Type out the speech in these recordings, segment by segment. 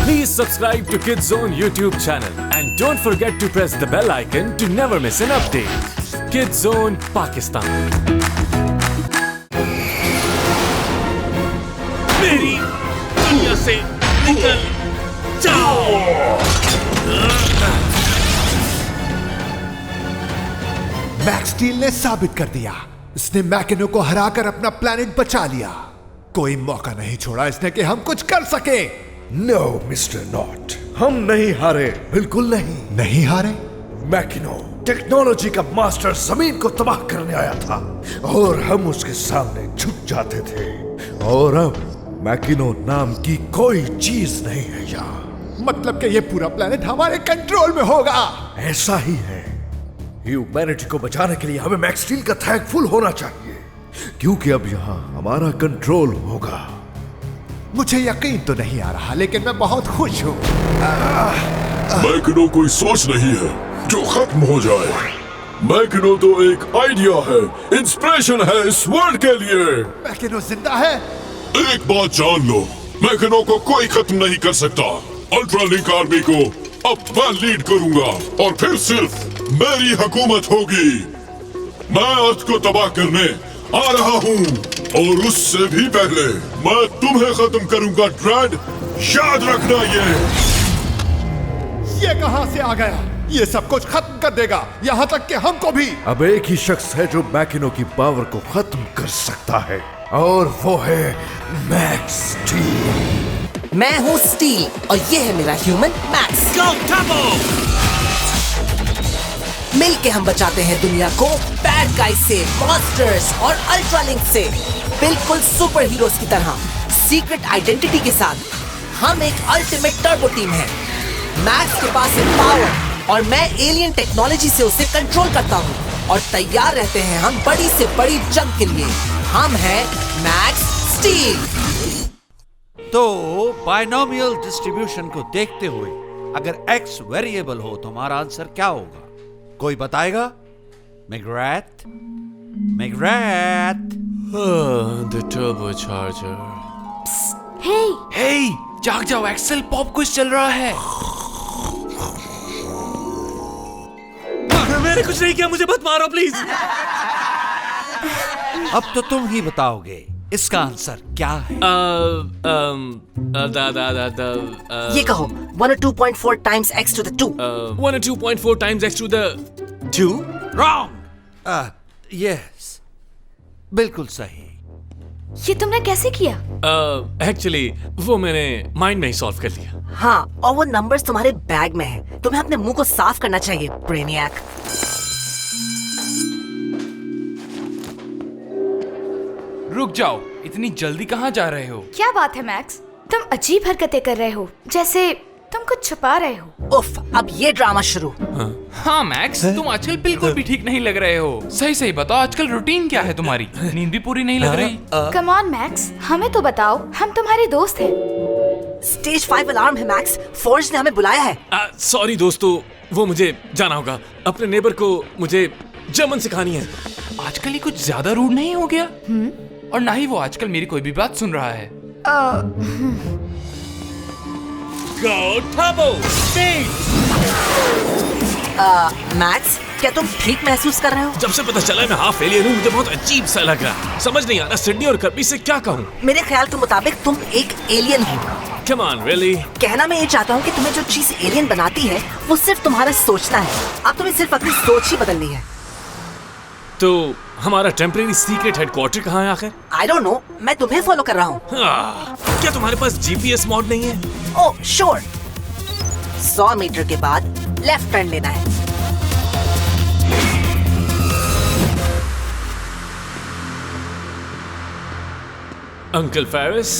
Please subscribe to Kids Zone YouTube channel and don't forget to press the bell icon to never miss an update. Kids Zone Pakistan. मेरी दुनिया से निकल जाओ। Max steel ने साबित कर दिया, इसने मैकेनो को हराकर अपना प्लेनेट बचा लिया। कोई मौका नहीं छोड़ा इसने कि हम कुछ कर सके। नो मिस्टर नॉट, हम नहीं हारे, बिल्कुल नहीं। नहीं हारे? मैकेनो टेक्नोलॉजी का मास्टर जमीन को तबाह करने आया था और हम उसके सामने झुक जाते थे। और अब मैकेनो नाम की कोई चीज नहीं है यहाँ। मतलब कि ये पूरा प्लेनेट हमारे कंट्रोल में होगा। ऐसा ही है। ह्यूमैनिटी को बचाने के लिए हमें मैक्स स्टील का थैंकफुल होना चाहिए, क्योंकि अब यहाँ हमारा कंट्रोल होगा। मुझे यकीन तो नहीं आ रहा, लेकिन मैं बहुत खुश हूँ। मैकेनो कोई सोच नहीं है जो खत्म हो जाए। मैकेनो तो एक आइडिया है, इंस्पिरेशन है इस वर्ल्ड के लिए। मैकेनो जिंदा है? एक बात जान लो, मैकेनो को कोई खत्म नहीं कर सकता। अल्ट्रा लिंक आर्मी को अब मैं लीड करूंगा और फिर सिर्फ मेरी हुकूमत होगी। मैं अर्थ को तबाह करने आ रहा हूँ और उससे भी पहले मैं तुम्हें खत्म करूंगा ड्रेड, याद रखना ये कहां से आ गया? ये सब कुछ खत्म कर देगा, यहाँ तक कि हमको भी। अब एक ही शख्स है जो मैकेनो की पावर को खत्म कर सकता है और वो है मैक्स स्टील। मैं हूँ स्टील और ये है मेरा ह्यूमन मैक्स। Go Turbo! मिलके हम बचाते हैं दुनिया को बैड गाइज से, मॉन्स्टर्स और अल्ट्रालिंक से, बिल्कुल सुपर हीरोज की तरह। सीक्रेट आइडेंटिटी के साथ हम एक अल्टीमेट टर्बो टीम है। मैक्स के पास है पावर और मैं एलियन टेक्नोलॉजी से उसे कंट्रोल करता हूँ और तैयार रहते हैं हम बड़ी से बड़ी जंग के लिए। हम हैं मैक्स स्टील। तो बायनोमियल डिस्ट्रीब्यूशन को देखते हुए अगर x वेरिएबल हो तो हमारा आंसर क्या होगा? कोई बताएगा? मैग्रेट? The turbocharger. Hey, जाग जाओ एक्सेल, पॉप कुछ चल रहा है। मैंने कुछ नहीं किया, मुझे मत मारो प्लीज। अब तो तुम ही बताओगे इसका आंसर क्या है? ये कहो 102.4 times x to the 2। 102.4 times x to the 2? Wrong! Yes, बिल्कुल सही। ये तुमने कैसे किया? एक्चुअली वो मैंने माइंड में ही सॉल्व कर लिया। हाँ, और वो नंबर्स तुम्हारे बैग में है। तुम्हें अपने मुंह को साफ करना चाहिए, ब्रेनियक। रुक जाओ, इतनी जल्दी कहाँ जा रहे हो? क्या बात है मैक्स, तुम अजीब हरकतें कर रहे हो, जैसे तुम कुछ छुपा रहे हो। उफ, अब ये ड्रामा शुरू। हाँ मैक्स, तुम आजकल बिल्कुल भी ठीक नहीं लग रहे हो। सही सही बताओ, आजकल रूटीन क्या है तुम्हारी? नींद भी पूरी नहीं लग रही। कम ऑन मैक्स, हमें तो बताओ, हम तुम्हारे दोस्त हैं। स्टेज 5 अलार्म है मैक्स, फोर्ज ने हमें बुलाया है। सॉरी दोस्तों, वो मुझे जाना होगा। अपने नेबर को मुझे जर्मन सिखानी है। आजकल ये कुछ ज्यादा रूड नहीं हो गया? और ना ही वो आजकल मेरी कोई भी बात सुन रहा है। Go Turbo! Speed! मैक्स, क्या तुम ठीक महसूस कर रहे हो? जब से पता चला है मैं हाफ एलियन हूँ, मुझे बहुत अजीब सा लग रहा है। समझ नहीं आ रहा सिडनी और कर्बी से क्या कहूँ। मेरे ख्याल के मुताबिक तुम एक एलियन हो। Come on, really? कहना मैं ये चाहता हूँ कि तुम्हें जो चीज एलियन बनाती है वो सिर्फ तुम्हारा सोचना है। अब तुम्हें सिर्फ अपनी सोच ही बदलनी है। तो हमारा टेम्परेरी सीक्रेट हेडक्वार्टर कहाँ है आखिर? आई डोंट नो, मैं तुम्हें फॉलो कर रहा हूँ। क्या तुम्हारे पास जीपीएस मॉड नहीं है? Oh sure. 100 मीटर के बाद लेफ्ट टर्न लेना है। Uncle Ferris?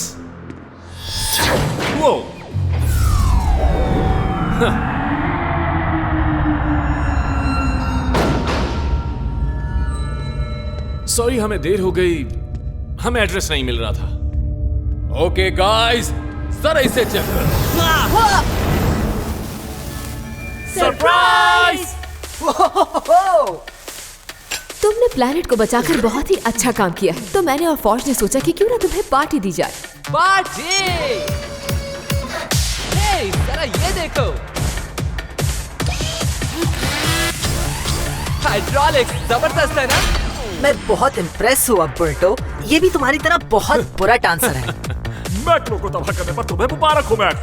वो सॉरी, हमें देर हो गई, हमें एड्रेस नहीं मिल रहा था। ओके गाइस, जरा इसे चेक करो। सरप्राइज! तुमने प्लैनेट को बचाकर बहुत ही अच्छा काम किया है, तो मैंने और फॉर्ज ने सोचा कि क्यों ना तुम्हें पार्टी दी जाए। पार्टी! हे, देखो, हाइड्रोलिक्स जबरदस्त है ना? मैं बहुत इम्प्रेस हुआ बर्टो, ये भी तुम्हारी तरह बहुत बुरा डांसर है। मैक्रो को तबाह करने पर तुम्हें मुबारक हो मैक्स।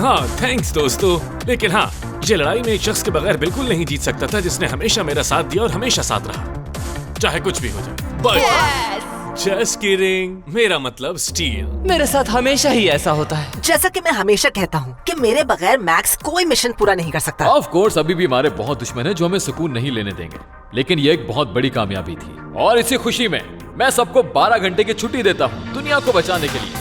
हाँ थैंक्स दोस्तों, लेकिन हाँ ये लड़ाई में एक शख्स के बगैर बिल्कुल नहीं जीत सकता था जिसने हमेशा मेरा साथ दिया और हमेशा साथ रहा, चाहे कुछ भी हो जाए। Just kidding, मेरा मतलब स्टील। मेरे साथ हमेशा ही ऐसा होता है। जैसा कि मैं हमेशा कहता हूँ कि मेरे बगैर मैक्स कोई मिशन पूरा नहीं कर सकता। ऑफ कोर्स अभी भी हमारे बहुत दुश्मन हैं जो हमें सुकून नहीं लेने देंगे, लेकिन ये एक बहुत बड़ी कामयाबी थी और इसी खुशी में मैं सबको 12 घंटे की छुट्टी देता हूँ दुनिया को बचाने के लिए।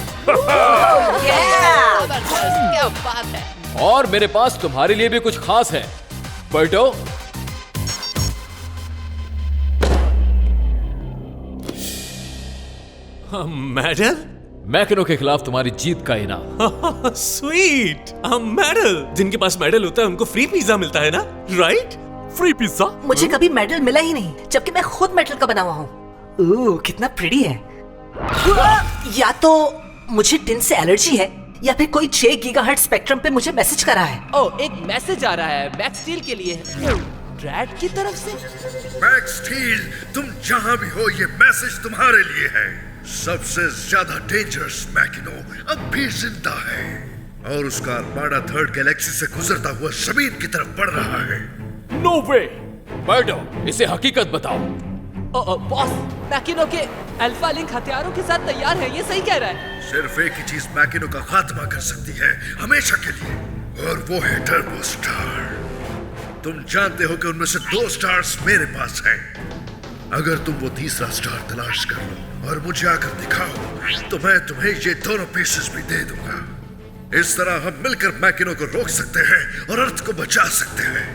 क्या बात है। और मेरे पास तुम्हारे लिए भी कुछ खास है बर्टो। मेडल? मैकेनो के खिलाफ तुम्हारी जीत का इनाम। Sweet, medal. जिनके पास मेडल होता है उनको फ्री पिज्जा मिलता है ना, राइट? Free pizza? मुझे कभी मेडल मिला ही नहीं, जबकि मैं खुद मेडल का बना हुआ हूँ। कितना प्रिटी है। या तो मुझे टिन से एलर्जी है या फिर कोई 6 गीगाहर्ट्ज स्पेक्ट्रम पे मुझे मैसेज करा है। ओह, एक मैसेज आ रहा है मैक्स स्टील के लिए, ड्रैड की तरफ से। मैक्स स्टील, तुम जहां भी हो ये मैसेज तुम्हारे लिए है। सबसे ज्यादा डेंजरस मैकिनो अब भी जिंदा है और उसका आर्माडा 3rd गैलेक्सी से गुजरता हुआ जमीन की तरफ बढ़ रहा है। नो वे बर्टो, इसे हकीकत बताओ। बॉस, मैकिनो के अल्फा लिंक हथियारों के साथ तैयार है, ये सही कह रहा है। सिर्फ एक ही चीज मैकिनो का खात्मा कर सकती है हमेशा के लिए, और वो है टर्बो स्टार। तुम जानते हो कि उनमें से 2 स्टार्स मेरे पास हैं। अगर तुम वो तीसरा स्टार तलाश कर लो और मुझे आकर दिखाओ तो मैं तुम्हें ये दोनों पीसेस भी दे दूंगा। इस तरह हम मिलकर मैकिनो को रोक सकते हैं और अर्थ को बचा सकते हैं।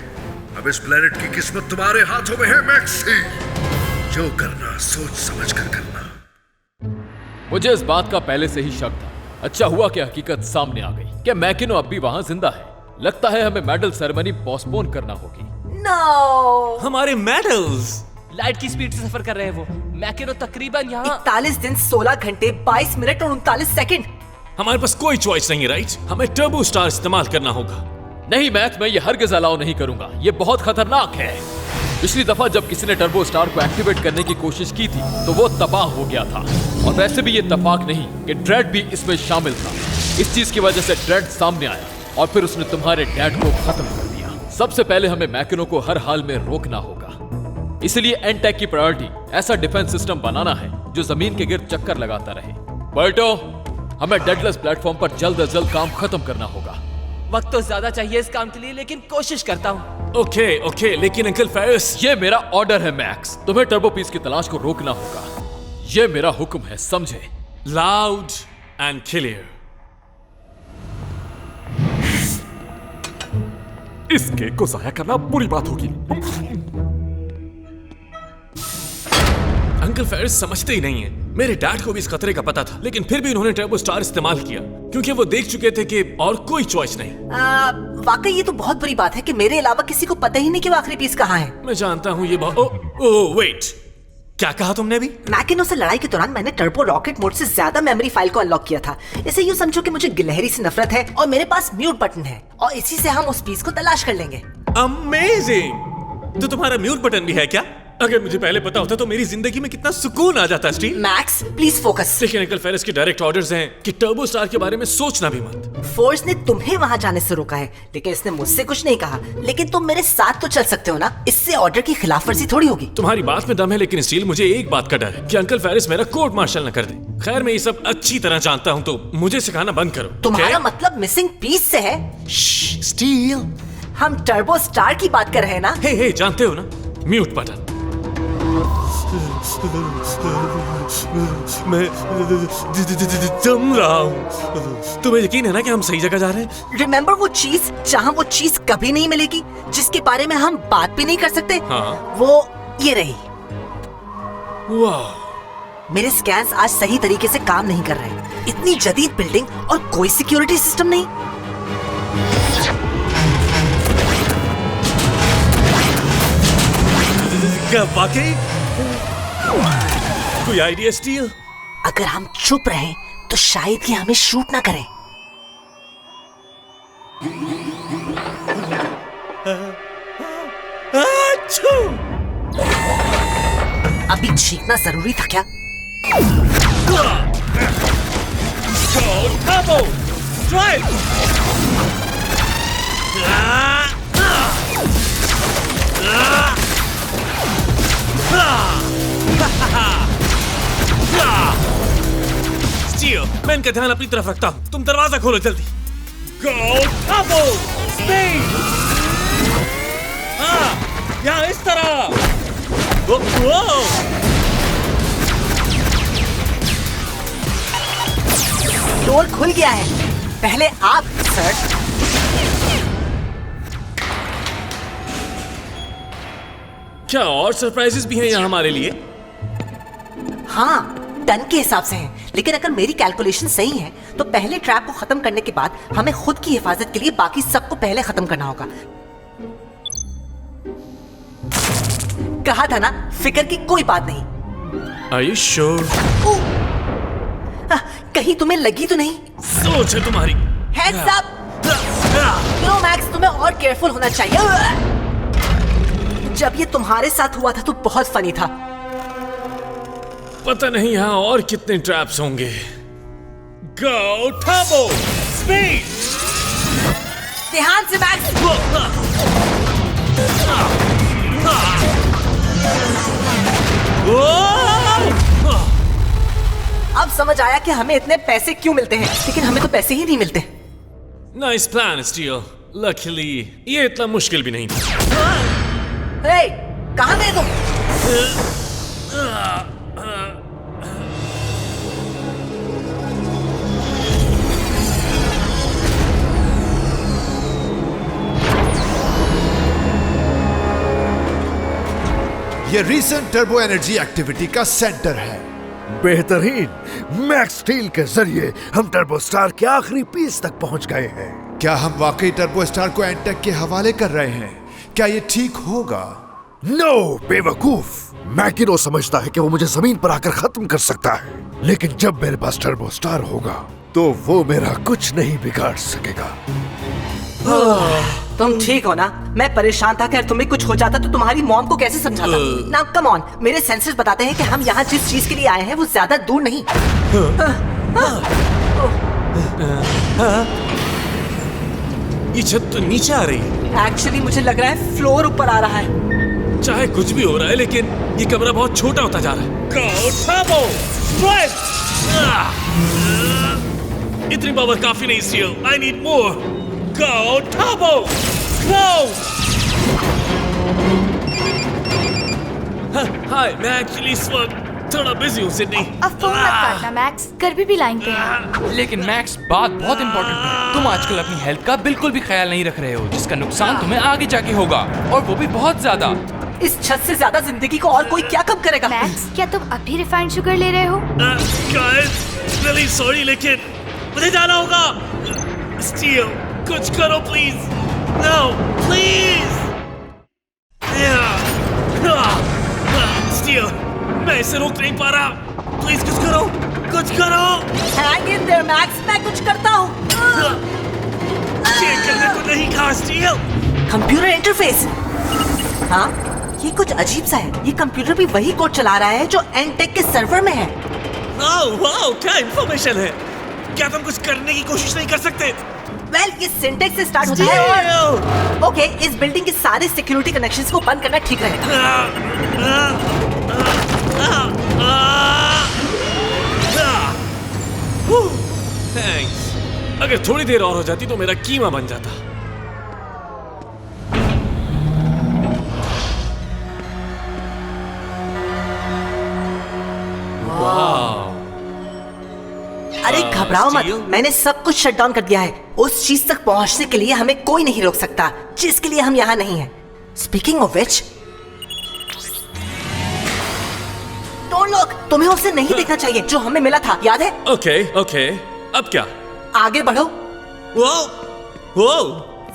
अब इस प्लेनेट की किस्मत तुम्हारे हाथों में है मैक्सी। जो करना सोच समझ कर करना। मुझे इस बात का पहले से ही शक था। अच्छा हुआ कि हकीकत सामने आ गई कि मैकिनो अब भी वहां जिंदा है। लगता है हमें मेडल सेरेमनी पोस्टपोन करना होगी। नो, हमारे मेडल्स लाइट की स्पीड से सफर कर रहे हैं वो। मैकिनो तकरीबन यहाँ 41 दिन 16 घंटे 22 मिनट और 39 सेकंड। हमारे पास कोई चॉइस नहीं है, राइट? हमें टर्बो स्टार इस्तेमाल करना होगा। नहीं मैक्स, मैं ये हरगिज़ अलाउ नहीं करूंगा, ये बहुत खतरनाक है। पिछली दफा जब किसी ने टर्बो स्टार को एक्टिवेट करने की कोशिश की थी तो वो तबाह हो गया था। और वैसे भी ये इत्तेफाक नहीं कि ड्रेड भी इसमें शामिल था। इस चीज की वजह से ड्रेड सामने आया और फिर उसने तुम्हारे डैड को खत्म कर दिया। सबसे पहले हमें मैकिनो को हर हाल में रोकना होगा। इसलिए एनटेक की प्रायोरिटी ऐसा डिफेंस सिस्टम बनाना है जो जमीन के गिर्द चक्कर लगाता रहे। बर्टो, हमें डेडलेस प्लेटफॉर्म पर जल्द से जल्द काम खत्म करना होगा। वक्त तो ज्यादा चाहिए इस काम के लिए, लेकिन कोशिश करता हूँ। ओके, लेकिन अंकल फेरिस, ये मेरा ऑर्डर है मैक्स। तुम्हें टर्बो पीस की तलाश को रोकना होगा। ये मेरा हुक्म है, समझे? Loud and clear. इस केक को जाया करना बुरी बात होगी। अंकल फेरिस समझते ही नहीं है। मेरे डैड को भी इस खतरे का पता था, लेकिन फिर भी उन्होंने टर्बो स्टार इस्तेमाल किया क्योंकि वो देख चुके थे कि और कोई चॉइस नहीं। वाकई ये तो बहुत बुरी बात है कि मेरे अलावा किसी को पता ही नहीं कि वो आखिरी पीस कहाँ है। मैं जानता हूँ ये वेट, क्या कहा तुमने अभी? मैकिनो से लड़ाई के दौरान मैंने टर्बो रॉकेट मोड से ज्यादा मेमोरी फाइल को अनलॉक किया था। इसे यूं समझो कि मुझे गिलहरी से नफरत है और मेरे पास म्यूट बटन है और इसी से हम उस पीस को तलाश कर लेंगे। अमेजिंग! तो तुम्हारा म्यूट बटन भी है क्या? अगर मुझे पहले पता होता तो मेरी जिंदगी में कितना सुकून आ जाता। Steve, max please focus. लेकिन अंकल फेरिस के डायरेक्ट ऑर्डर्स हैं कि टर्बो स्टार के बारे में सोचना भी मत। फोर्स ने तुम्हें वहां जाने से रोका है, लेकिन इसने मुझसे कुछ नहीं कहा। लेकिन तुम मेरे साथ तो चल सकते हो ना, इससे ऑर्डर की खिलाफवर्जी थोड़ी होगी। तुम्हारी बात में दम है, लेकिन स्टील मुझे एक बात का डर है कि अंकल फेरिस मेरा कोर्ट मार्शल न कर दे। खैर, मैं ये सब अच्छी तरह जानता हूँ, तो मुझे सिखाना बंद करो। तुम्हारा मतलब मिसिंग पीस से है? स्टील, हम टर्बो स्टार की बात कर रहे हैं ना? हे जानते हो ना, म्यूट बटन। मैं जम रहा हूँ। तुम्हें यकीन है ना कि हम सही जगह जा रहे हैं? रिमेम्बर वो चीज जहाँ वो चीज कभी नहीं मिलेगी, जिसके बारे में हम बात भी नहीं कर सकते? हाँ। वो ये रही। वाह, मेरे स्कैन्स आज सही तरीके से काम नहीं कर रहे। इतनी जदीद बिल्डिंग और कोई सिक्योरिटी सिस्टम नहीं। क्या वाकई? कोई आइडिया स्टील? अगर हम चुप रहें तो शायद ये हमें शूट ना करें। अभी छींकना जरूरी था क्या? स्टील, मैं इनका ध्यान अपनी तरफ रखता हूँ। तुम दरवाजा खोलो जल्दी। Go Turbo Speed! हाँ, यहाँ इस तरह। डोर खुल गया है। पहले आप सर। क्या और सरप्राइजेस भी हैं यहाँ हमारे लिए? हाँ, टन के हिसाब से हैं। लेकिन अगर मेरी कैलकुलेशन सही है तो पहले ट्रैप को खत्म करने के बाद हमें खुद की हिफाजत के लिए बाकी सबको पहले खत्म करना होगा। कहा था ना, फिक्र की कोई बात नहीं। Are you sure? कहीं तुम्हें लगी तो नहीं? सोच है तुम्हारी। Heads up! नो मैक्स, तुम्हें और केयरफुल होना चाहिए। जब ये तुम्हारे साथ हुआ था तो बहुत फनी था। पता नहीं यहाँ और कितने ट्रैप्स होंगे। Go Turbo Speed! ध्यान से मैक्स। अब समझ आया कि हमें इतने पैसे क्यों मिलते हैं, लेकिन हमें तो पैसे ही नहीं मिलते। Nice plan, Steel. Luckily, ये इतना मुश्किल भी नहीं था। Hey, कहाँ गए तुम? ये रीसेंट टर्बो एनर्जी एक्टिविटी का सेंटर है। बेहतरीन। मैक्स स्टील के जरिए हम टर्बो स्टार के आखिरी पीस तक पहुंच गए हैं। क्या हम वाकई टर्बो स्टार को एंटेक के हवाले कर रहे हैं? क्या ये ठीक होगा? नो बेवकूफ। मैकिनो समझता है कि वो मुझे जमीन पर आकर खत्म कर सकता है, लेकिन जब मेरे पास टर्बो स्टार होगा तो वो मेरा कुछ नहीं बिगाड़ सकेगा। तुम ठीक हो ना? मैं परेशान था कि अगर तुम्हें कुछ हो जाता तो तुम्हारी मॉम को कैसे समझाता? ना कम ऑन, मेरे सेंसर्स बताते हैं कि हम यहाँ जिस चीज के लिए आए हैं वो ज्यादा दूर नहीं। ये छत तो नीचे आ रही है। एक्चुअली मुझे लग रहा है फ्लोर ऊपर आ रहा है। चाहे कुछ भी हो रहा है, लेकिन ये कमरा बहुत छोटा होता जा रहा है। Go Turbo Speed! इतनी पावर काफी नहीं steel. I need more. Go Turbo! Go! हाय, मैं एक्चुअली इस वक्त थोड़ा बिजी हूँ सिडनी। अब फोन मत काटना मैक्स, गर्भी भी लाइन पे है। लेकिन मैक्स, बात बहुत इंपॉर्टेंट है। तुम आजकल अपनी हेल्थ का बिल्कुल भी ख्याल नहीं रख रहे हो, जिसका नुकसान तुम्हें आगे जाके होगा, और वो भी बहुत ज्यादा। इस छत से ज्यादा जिंदगी को और कोई क्या कम करेगा? मैक्स, क्या तुम अब भी रिफाइंड शुगर ले रहे हो? गाइस, रियली सॉरी, लेकिन मुझे जाना होगा। स्टील, कुछ करो प्लीज। No, please. स्टील, मैं इसे रोक नहीं पा रहा। प्लीज कुछ करो, कुछ करो। Hang in there, Max, मैं कुछ करता हूँ। ये करने को नहीं कहा स्टील। Computer interface. हाँ, ये कुछ अजीब सा है। ये कंप्यूटर भी वही कोड चला रहा है जो एनटेक के सर्वर में है। वाओ, क्या इंफॉर्मेशन है। क्या तुम कुछ करने की कोशिश नहीं कर सकते? वेल, ये सिंटेक्स से स्टार्ट होता है और ओके, इस बिल्डिंग के सारे सिक्योरिटी कनेक्शंस को बंद करना ठीक रहेगा। थैंक्स। अगर थोड़ी देर और हो जाती तो मेरा कीमा बन जाता। वाह। अरे घबराओ मत, मैंने सब कुछ शट डाउन कर दिया है। उस चीज तक पहुंचने के लिए हमें कोई नहीं रोक सकता जिसके लिए हम यहाँ नहीं हैं। Speaking of which, don't look, तुम्हें उसे नहीं देखना चाहिए जो हमें मिला था, याद है? ओके, ओके, अब क्या? आगे बढ़ो। वो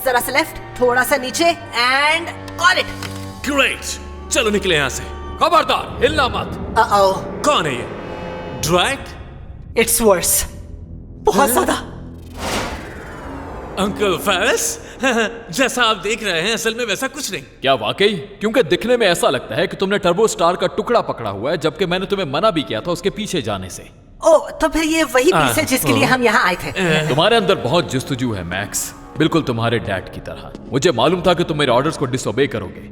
जरा से लेफ्ट, थोड़ा सा नीचे, एंड गॉट इट। ग्रेट, चलो निकले यहाँ से। खबरदार, हिलना मत। कौन है ये? ड्रैग? इट्स वर्स, बहुत ज्यादा। अंकल फेरिस, जैसा आप देख रहे हैं असल में वैसा कुछ नहीं। क्या वाकई? क्योंकि दिखने में ऐसा लगता है कि तुमने टर्बो स्टार का टुकड़ा पकड़ा हुआ है, जबकि मैंने तुम्हें मना भी किया था उसके पीछे जाने से। ओह, तो फिर ये वही पीस है जिसके लिए हम यहाँ आए थे। तुम्हारे अंदर बहुत जस्तजू है मैक्स, बिल्कुल तुम्हारे डैड की तरह। मुझे मालूम था कि तुम मेरे ऑर्डर्स को डिसओबे करोगे,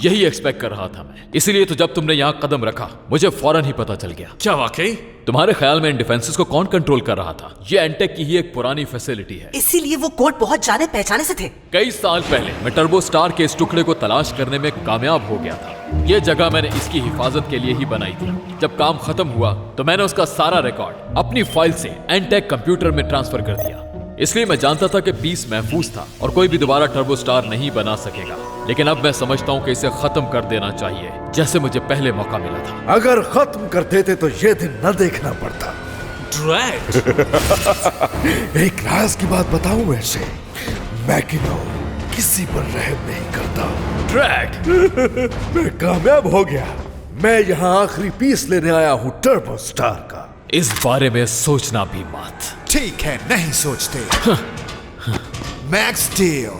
यही एक्सपेक्ट कर रहा था मैं। इसलिए तो जब तुमने यहाँ कदम रखा मुझे फौरन ही पता चल गया। क्या वाकई? तुम्हारे ख्याल में इन डिफेंसेस को कौन कंट्रोल कर रहा था? ये एंटेक की ही एक पुरानी फैसिलिटी है। इसीलिए वो कोड बहुत जाने पहचाने से थे। कई साल पहले मैं टर्बो स्टार के इस टुकड़े को तलाश करने में कामयाब हो गया था। ये जगह मैंने इसकी हिफाजत के लिए ही बनाई थी। जब काम खत्म हुआ तो मैंने उसका सारा रिकॉर्ड अपनी फाइल से एंटेक कंप्यूटर में ट्रांसफर कर दिया। इसलिए मैं जानता था कि पीस महफूज था और कोई भी दोबारा टर्बो स्टार नहीं बना सकेगा। लेकिन अब मैं समझता हूँ कि इसे खत्म कर देना चाहिए, जैसे मुझे पहले मौका मिला था। अगर खत्म कर देते तो ये दिन न देखना पड़ता। ड्रैग। एक राज की बात बताऊं वैसे, मैकिनो किसी पर रहम नहीं करता। ड्रैग। मैं कामयाब हो गया। मैं यहाँ आखिरी पीस लेने आया हूँ टर्बो स्टार का। इस बारे में सोचना भी मत। ठीक है, नहीं सोचते। मैक्स स्टील,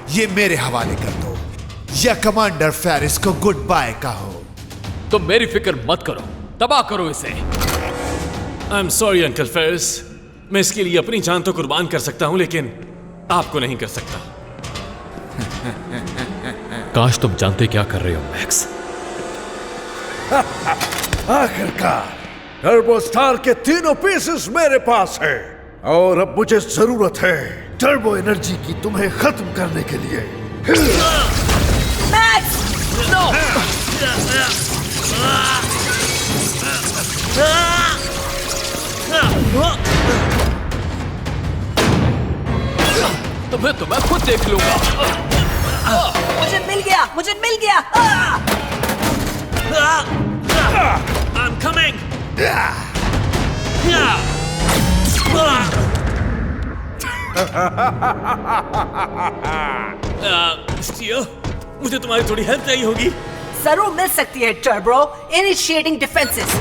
ये मेरे हवाले कर दो या कमांडर फेरिस को गुड बाय कहो। तुम मेरी फिक्र मत करो, तबाह करो इसे। I am sorry uncle Ferris, मैं इसके लिए अपनी जान तो कुर्बान कर सकता हूं लेकिन आपको नहीं कर सकता। काश तुम जानते क्या कर रहे हो मैक्स। आखिरकार टर्बो स्टार के तीनों पीसेस मेरे पास है और अब मुझे जरूरत है टर्बो एनर्जी की तुम्हें खत्म करने के लिए। मैक्स! नो! तुम्हें खुद देख लूंगा। मुझे मिल गया, मुझे मिल गया। I'm coming. स्टील, मुझे तुम्हारी थोड़ी हेल्प चाहिए होगी। जरूर मिल सकती है टर्बो। Initiating defences.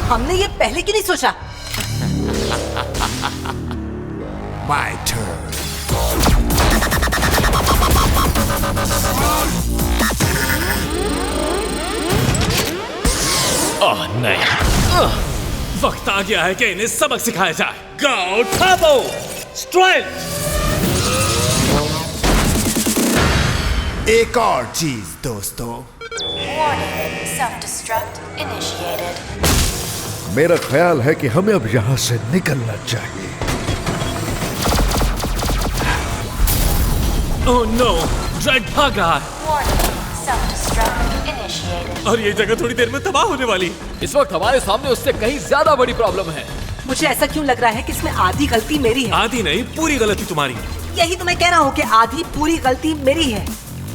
हमने ये पहले क्यों नहीं सोचा? My turn. नहीं, वक्त आ गया है कि इन्हें सबक सिखाया जाए। Go Turbo Strength! एक और चीज दोस्तों। Warning, self-destruct initiated. मेरा ख्याल है कि हमें अब यहाँ से निकलना चाहिए। ओह नो, ड्रैग भाग रहा है। Warning, self-destruct initiated. और ये जगह थोड़ी देर में तबाह होने वाली। इस वक्त हमारे सामने उससे कहीं ज्यादा बड़ी प्रॉब्लम है। मुझे ऐसा क्यों लग रहा है कि इसमें आधी गलती मेरी है? आधी नहीं, पूरी गलती तुम्हारी। यही तो मैं कह रहा हूँ कि आधी पूरी गलती मेरी है।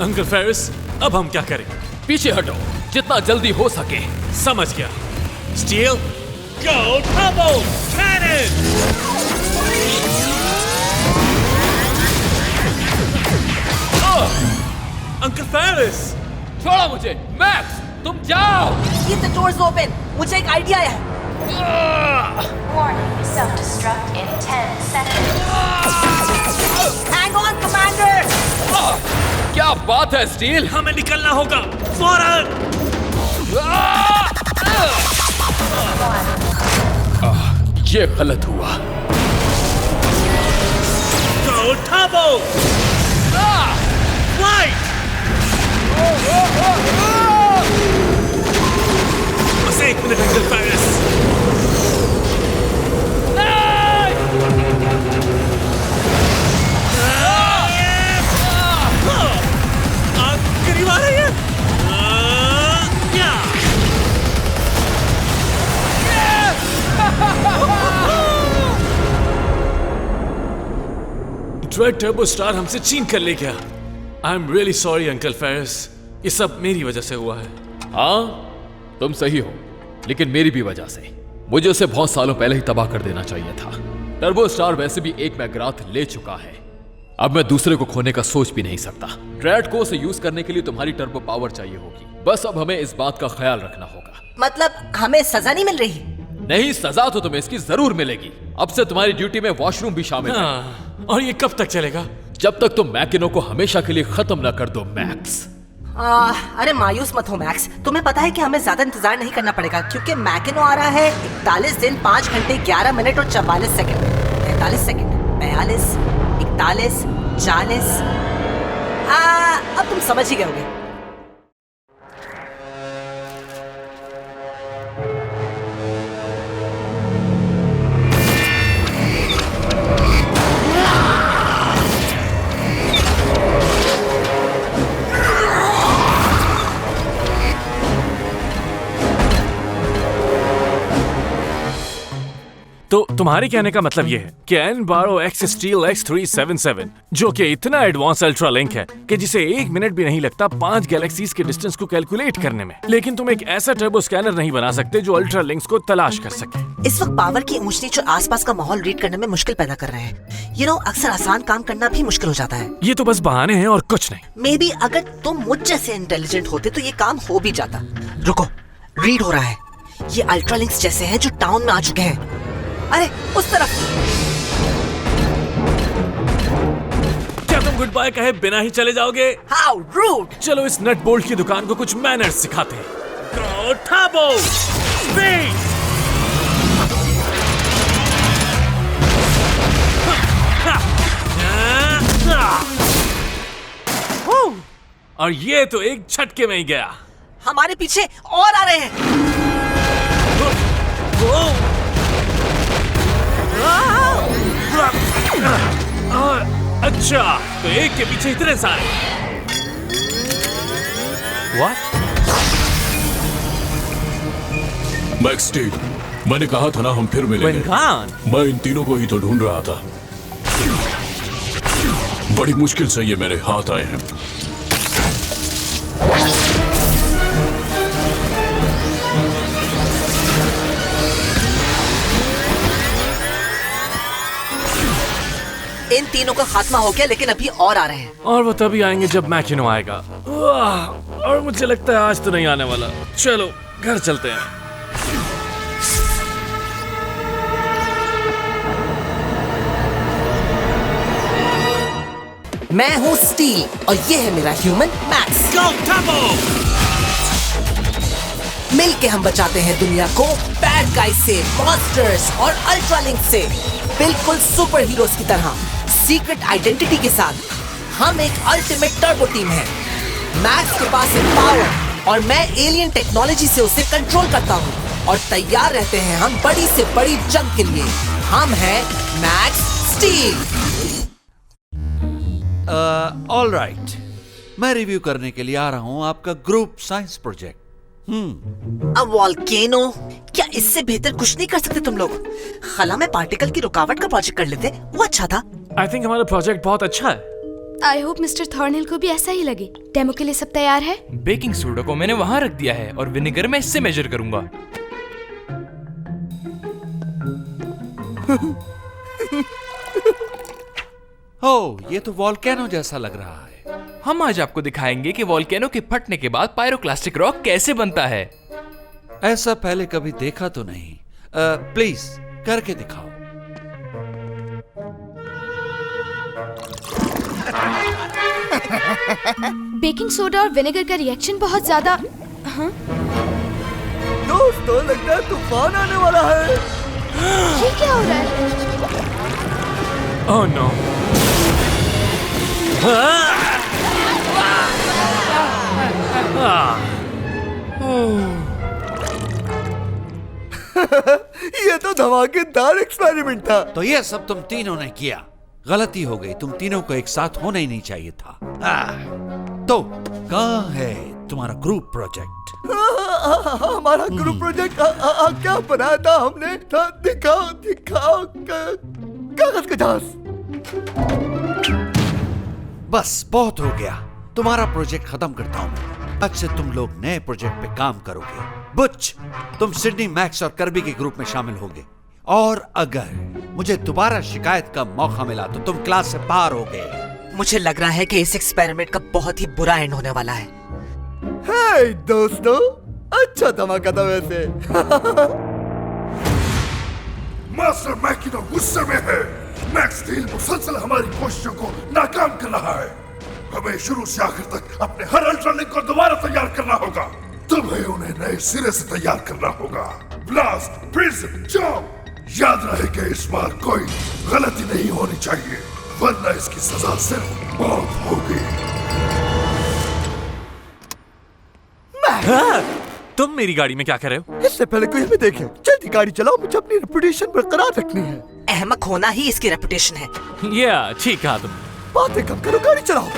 अंकल फेरिस, अब हम क्या करें? पीछे हटो, जितना जल्दी हो सके। समझ गया। Steel, go Turbo Cannon! Uncle Ferris, छोड़ो मुझे। मैक्स, तुम जाओ। Keep the doors open. मुझे एक आइडिया है। Warning, self-destruct in 10 seconds. Hang on, Commander! क्या बात है स्टील? हमें निकलना होगा फौरन। ये गलत हुआ। Go Turbo! Right! बस एक मिनट अंकल फेरिस। करीब आ रही है। ड्रैग टर्बो स्टार हमसे छीन कर ले गया। I am really sorry uncle Ferris, ये सब मेरी वजह से हुआ है। हाँ तुम सही हो, लेकिन मेरी भी वजह से। मुझे उसे बहुत सालों पहले ही तबाह कर देना चाहिए था। टर्बो स्टार वैसे भी एक मैकग्राथ ले चुका है, अब मैं दूसरे को खोने का सोच भी नहीं सकता। ड्रैड को उसे यूज करने के लिए तुम्हारी टर्बो पावर चाहिए होगी, बस अब हमें इस बात का ख्याल रखना होगा। मतलब हमें सजा नहीं मिल रही? नहीं, सजा तो तुम्हें इसकी जरूर मिलेगी। अब से तुम्हारी ड्यूटी में वॉशरूम भी शामिल है। और ये कब तक चलेगा? जब तक तुम मैकिनो को हमेशा के लिए खत्म न कर दो मैक्स। अरे मायूस मत हो मैक्स, तुम्हें पता है कि हमें ज्यादा इंतजार नहीं करना पड़ेगा, क्योंकि मैकिनो आ रहा है 41 दिन 5 घंटे 11 मिनट और 44 सेकंड। 43 सेकंड, 42, 41, 40। अब तुम समझ ही गए होगे। तो तुम्हारे कहने का मतलब ये है कि N12X स्टील X377 जो कि इतना एडवांस अल्ट्रा लिंक है कि जिसे 1 मिनट भी नहीं लगता 5 गैलेक्सीज के डिस्टेंस को कैलकुलेट करने में, लेकिन तुम एक ऐसा टर्बो स्कैनर नहीं बना सकते जो अल्ट्रा लिंक्स को तलाश कर सके। इस वक्त पावर की ऊंच नीच और आसपास का माहौल रीड करने में मुश्किल पैदा कर रहे हैं। अक्सर आसान काम करना भी मुश्किल हो जाता है। ये तो बस बहाने हैं और कुछ नहीं। मे बी अगर तुम मुझ जैसे इंटेलिजेंट होते तो ये काम हो भी जाता। रुको, रीड हो रहा है। ये अल्ट्रा लिंक्स जैसे हैं जो टाउन में आ चुके हैं। अरे उस तरफ। क्या तुम गुड बाय कहे बिना ही चले जाओगे? How rude. चलो इस नट बोल्ट की दुकान को कुछ मैनर्स सिखाते हैं। Go Turbo! Speed! और ये तो एक झटके में ही गया। हमारे पीछे और आ रहे हैं। अच्छा, तो एक के पीछे इतने सारे। What? मैक्स स्टील, मैंने कहा था ना हम फिर मिलेंगे। मैं इन तीनों को ही तो ढूंढ रहा था। बड़ी मुश्किल से ये मेरे हाथ आए हैं। इन तीनों का खात्मा हो गया, लेकिन अभी और आ रहे हैं। और वो तभी आएंगे जब मैकिनो आएगा। और मुझे लगता है आज तो नहीं आने वाला। चलो घर चलते हैं। मैं हूँ स्टील और ये है मेरा ह्यूमन मैक्स। Go Turbo! मिल के हम बचाते हैं दुनिया को बैड गाइज से, मॉन्स्टर्स और अल्ट्रा लिंक से, बिल्कुल सुपर हीरोज की तरह, सीक्रेट आइडेंटिटी के साथ। हम एक अल्टीमेट टर्बो टीम है। मैक्स के पास है पावर और मैं एलियन टेक्नोलॉजी से उसे कंट्रोल करता हूँ। और तैयार रहते हैं हम बड़ी से बड़ी जंग के लिए। हम हैं मैक्स स्टील। ऑल राइट, मैं रिव्यू करने के लिए आ रहा हूं आपका ग्रुप साइंस प्रोजेक्ट। अब वॉल्केनो, क्या इससे बेहतर कुछ नहीं कर सकते तुम लोग? खला में पार्टिकल की रुकावट का प्रोजेक्ट कर लेते, वो अच्छा था। आई थिंक हमारा प्रोजेक्ट बहुत अच्छा है। आई होप मिस्टर थॉर्नेल को भी ऐसा ही लगे। डेमो के लिए सब तैयार है? बेकिंग सोडा को मैंने वहाँ रख दिया है और विनेगर मैं इससे मेजर करूंगा। ओह, ये तो वॉल्केनो जैसा लग रहा है। हम आज आपको दिखाएंगे कि वॉल्केनो के फटने के बाद पायरोक्लास्टिक रॉक कैसे बनता है। ऐसा पहले कभी देखा तो नहीं। प्लीज करके दिखाओ। बेकिंग सोडा और विनेगर का रिएक्शन बहुत ज्यादा। दोस्तों, लगता है तूफान आने वाला है। ये क्या हो रहा है? Oh no. ये तो धमाकेदार एक्सपेरिमेंट था। तो ये सब तुम तीनों ने किया। गलती हो गई, तुम तीनों को एक साथ होना ही नहीं चाहिए था। तो कहाँ है तुम्हारा ग्रुप प्रोजेक्ट? हमारा ग्रुप प्रोजेक्ट क्या बनाया था हमने? दिखाओ कागज का जहाज। बस बहुत हो गया, तुम्हारा प्रोजेक्ट खत्म करता हूं मैं। आज से तुम लोग नए प्रोजेक्ट पे काम करोगे। बुच, तुम सिडनी, मैक्स और कर्बी के ग्रुप में शामिल होगे, और अगर मुझे दोबारा शिकायत का मौका मिला तो तुम क्लास से बाहर होगे। मुझे लग रहा है कि इस एक्सपेरिमेंट का बहुत ही बुरा एंड होने वाला है। हे दोस्तों, अच्छा धमाका था वैसे। मास्टर मैकिनो गुस्से में है। मैक्स स्टील मुसलसल हमारी कोशिशों को नाकाम कर रहा है। हमें शुरू से आखिर तक अपने हर अल्ट्रालिंक को दोबारा तैयार करना होगा। तुम्हें उन्हें नए सिरे से तैयार करना होगा। Blast, prism, jump. याद रहे कि इस बार कोई गलती नहीं होनी चाहिए, वरना इसकी सजा सिर्फ मौत होगी। तुम मेरी गाड़ी में क्या कर रहे हो? इससे पहले कोई हमें देखे, जल्दी गाड़ी चलाओ, मुझे अपनी रेपुटेशन बरकरार रखनी है। अहमक होना ही इसकी रेपुटेशन है। या ठीक कहा तुम। बातें कम करो, गाड़ी चलाओ।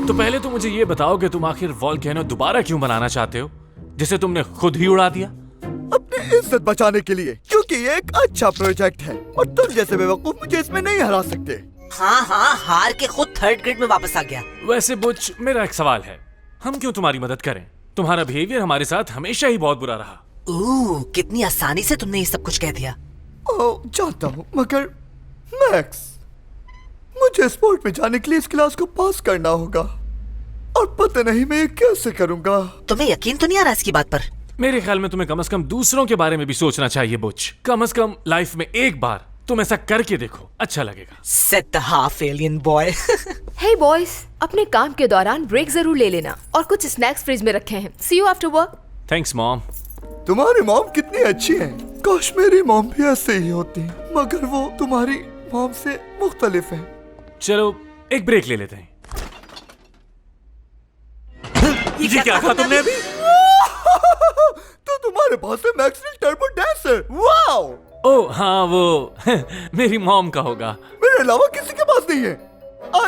तो पहले तो मुझे ये बताओ कि तुम आखिर वोल्केनो दोबारा क्यों बनाना चाहते हो, जिसे तुमने खुद ही उड़ा दिया? अपनी इज्जत बचाने के लिए, क्योंकि ये एक अच्छा प्रोजेक्ट है और तुम जैसे बेवकूफ मुझे इसमें नहीं हरा सकते। हाँ, हार के खुद थर्ड ग्रेड में वापस आ गया। वैसे बुच, मेरा एक सवाल है, हम क्यों तुम्हारी मदद करें? तुम्हारा बिहेवियर हमारे साथ हमेशा ही बहुत बुरा रहा। कितनी आसानी से तुमने ये सब कुछ कह दिया। जानता हूँ, मगर मैक्स, मुझे स्पोर्ट में जाने के लिए इस क्लास को पास करना होगा, और पता नहीं मैं ये कैसे करूँगा। तुम्हें यकीन तो नहीं आ रहा इसकी बात पर? मेरे ख्याल में तुम्हें कम से कम दूसरों के बारे में भी सोचना चाहिए बुच। कम से कम लाइफ में एक बार तुम ऐसा करके देखो, अच्छा लगेगा। Set the half alien boy। Hey boys, अपने काम के दौरान ब्रेक जरूर ले लेना, और कुछ स्नैक्स फ्रिज में रखे हैं। See you after work। Thanks mom. तुम्हारी मॉम कितनी अच्छी है। काश मेरी मॉम भी ऐसे ही होती, मगर वो तुम्हारी मॉम से मुख्तलिफ है। चलो एक ब्रेक ले लेते हैं। ये क्या कहा तुमने अभी? तो तुम्हारे पास है मैक्स स्टील टर्बो डैंसर। वाओ! ओह हाँ, वो मेरी मॉम का होगा। मेरे अलावा किसी के पास नहीं है। I